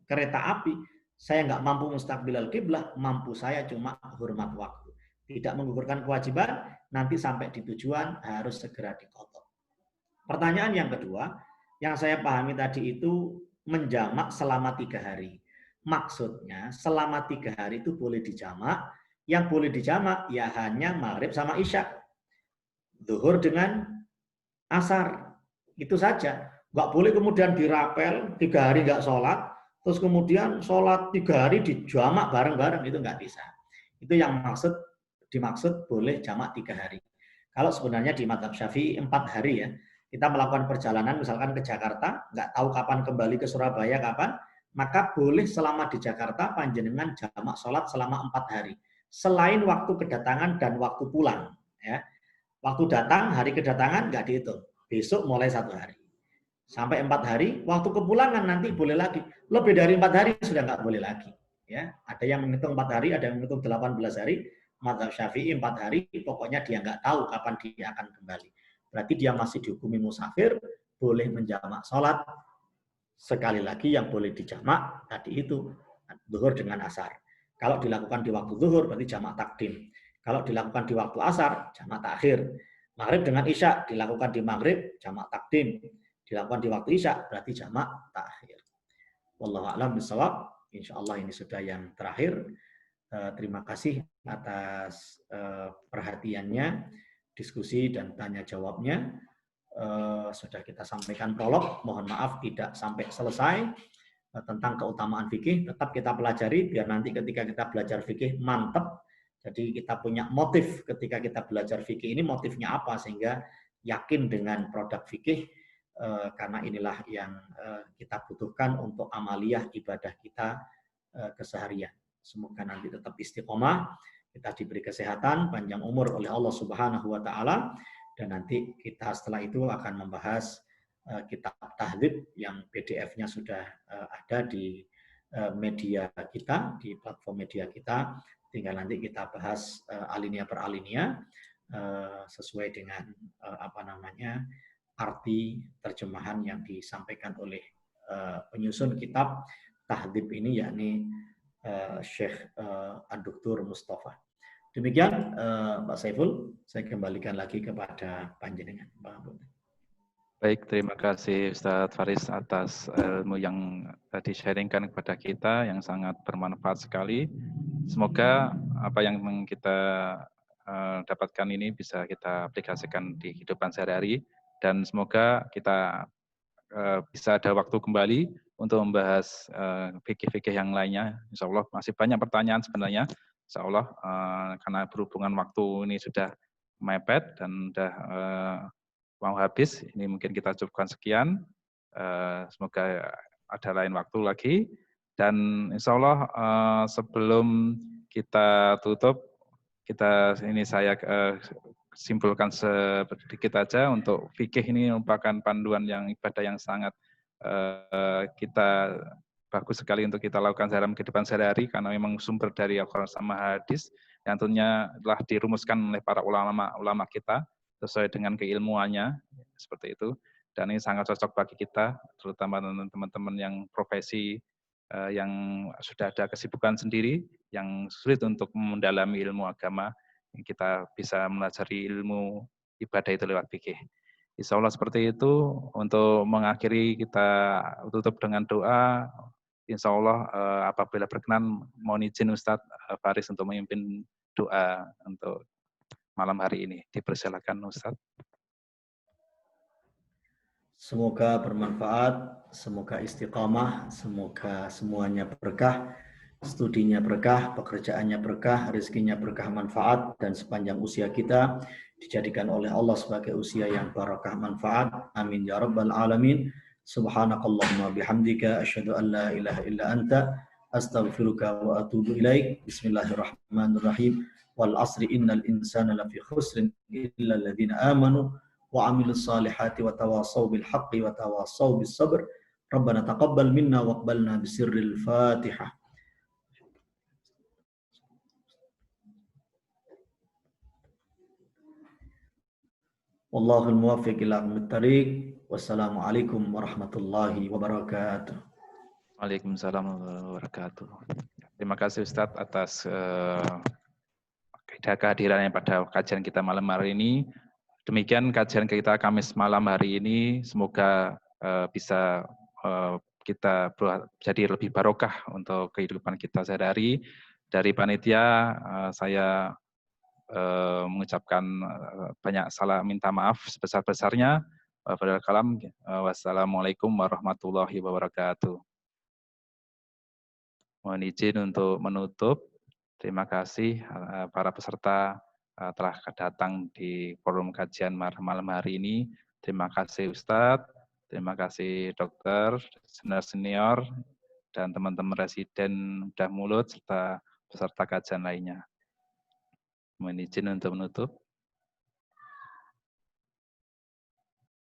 kereta api, saya nggak mampu mustaqbilal kiblah, mampu saya cuma hormat waktu. Tidak menggugurkan kewajiban, nanti sampai di tujuan harus segera diqadha. Pertanyaan yang kedua, yang saya pahami tadi itu menjamak selama 3 hari. Maksudnya selama 3 hari itu boleh dijamak, yang boleh dijamak ya hanya maghrib sama isya, zuhur dengan asar, itu saja. Nggak boleh kemudian dirapel 3 hari nggak sholat, terus kemudian sholat 3 hari dijamak bareng-bareng, itu nggak bisa. Itu yang dimaksud boleh jamak 3 hari. Kalau sebenarnya di mazhab Syafi'i 4 hari ya. Kita melakukan perjalanan misalkan ke Jakarta, nggak tahu kapan kembali ke Surabaya kapan, maka boleh selama di Jakarta panjenengan jamak sholat selama 4 hari. Selain waktu kedatangan dan waktu pulang. Ya. Waktu datang, hari kedatangan nggak dihitung. Besok mulai 1 hari. Sampai 4 hari, waktu kepulangan nanti boleh lagi. Lebih dari 4 hari sudah nggak boleh lagi. Ya. Ada yang menghitung 4 hari, ada yang menghitung 18 hari. Mazhab Syafi'i 4 hari, pokoknya dia nggak tahu kapan dia akan kembali. Berarti dia masih dihukumi musafir, boleh menjamak sholat. Sekali lagi yang boleh dijamak tadi itu zuhur dengan asar. Kalau dilakukan di waktu zuhur berarti jamak takdim. Kalau dilakukan di waktu asar, jamak takhir. Maghrib dengan isya dilakukan di maghrib, jamak takdim. Dilakukan di waktu isya berarti jamak takhir. Wallahu a'lam bishawab. Insyaallah ini sudah yang terakhir. Terima kasih atas perhatiannya. Diskusi dan tanya jawabnya sudah kita sampaikan prolog, mohon maaf tidak sampai selesai tentang keutamaan fikih, tetap kita pelajari biar nanti ketika kita belajar fikih mantap. Jadi kita punya motif ketika kita belajar fikih ini, motifnya apa sehingga yakin dengan produk fikih, karena inilah yang kita butuhkan untuk amaliyah ibadah kita keseharian. Semoga nanti tetap istiqomah, kita diberi kesehatan, panjang umur oleh Allah Subhanahu wa taala, dan nanti kita setelah itu akan membahas kitab tahdhib yang PDF-nya sudah ada di media kita, di platform media kita. Tinggal nanti kita bahas alinea per alinea sesuai dengan arti terjemahan yang disampaikan oleh penyusun kitab tahdhib ini, yakni Syekh Ad-Doktor Mustafa. Demikian Pak Saiful, saya kembalikan lagi kepada panjenengan. Baik, terima kasih Ustadz Faris atas ilmu yang tadi sharingkan kepada kita yang sangat bermanfaat sekali. Semoga apa yang kita dapatkan ini bisa kita aplikasikan di kehidupan sehari-hari, dan semoga kita bisa ada waktu kembali untuk membahas fikih-fikih yang lainnya. Insya Allah masih banyak pertanyaan sebenarnya. Insya Allah karena berhubungan waktu ini sudah mepet dan sudah mau habis, ini mungkin kita cukupkan sekian. Semoga ada lain waktu lagi. Dan insya Allah sebelum kita tutup, saya simpulkan sedikit aja untuk fikih ini merupakan panduan yang ibadah yang sangat kita bagus sekali untuk kita lakukan dalam kehidupan sehari-hari, karena memang sumber dari Al-Quran sama hadis yang tentunya telah dirumuskan oleh para ulama kita sesuai dengan keilmuannya, seperti itu. Dan ini sangat cocok bagi kita, terutama teman-teman yang profesi yang sudah ada kesibukan sendiri, yang sulit untuk mendalami ilmu agama. Kita bisa melajari ilmu ibadah itu lewat fikih. Insya Allah seperti itu. Untuk mengakhiri kita tutup dengan doa. Insya Allah apabila berkenan mohon izin Ustadz Faris untuk memimpin doa untuk malam hari ini. Dipersilakan Ustadz. Semoga bermanfaat, semoga istiqamah, semoga semuanya berkah, studinya berkah, pekerjaannya berkah, rezekinya berkah, manfaat, dan sepanjang usia kita dijadikan oleh Allah sebagai usia yang barakah manfaat. Amin ya rabbal alamin. Subhanakallahumma bihamdika asyhadu an la ilaha illa anta astaghfiruka wa atubu ilaik. Bismillahirrahmanirrahim. Wal asri innal insana lafi khusrin illa alladziina amanu wa 'amilus solihati wa tawasaw bil haqqi wa tawasaw bis sabr. Rabbana taqabbal minna waqbalna bisirril Fatihah. Wallahul muwaffiq ila aqwamit thariq. Wassalamualaikum warahmatullahi wabarakatuh. Waalaikumsalam warahmatullahi wabarakatuh. Terima kasih Ustadz atas kehadirannya pada kajian kita malam hari ini. Demikian kajian kita Kamis malam hari ini. Semoga bisa kita jadi lebih barokah untuk kehidupan kita sehari-hari. Dari panitia saya mengucapkan banyak salah, minta maaf sebesar-besarnya. Wassalamualaikum warahmatullahi wabarakatuh. Mohon izin untuk menutup. Terima kasih para peserta telah datang di forum kajian malam hari ini. Terima kasih Ustadz, terima kasih dokter, senior, dan teman-teman residen Bedah Mulut, serta peserta kajian lainnya. Mohon izin untuk menutup.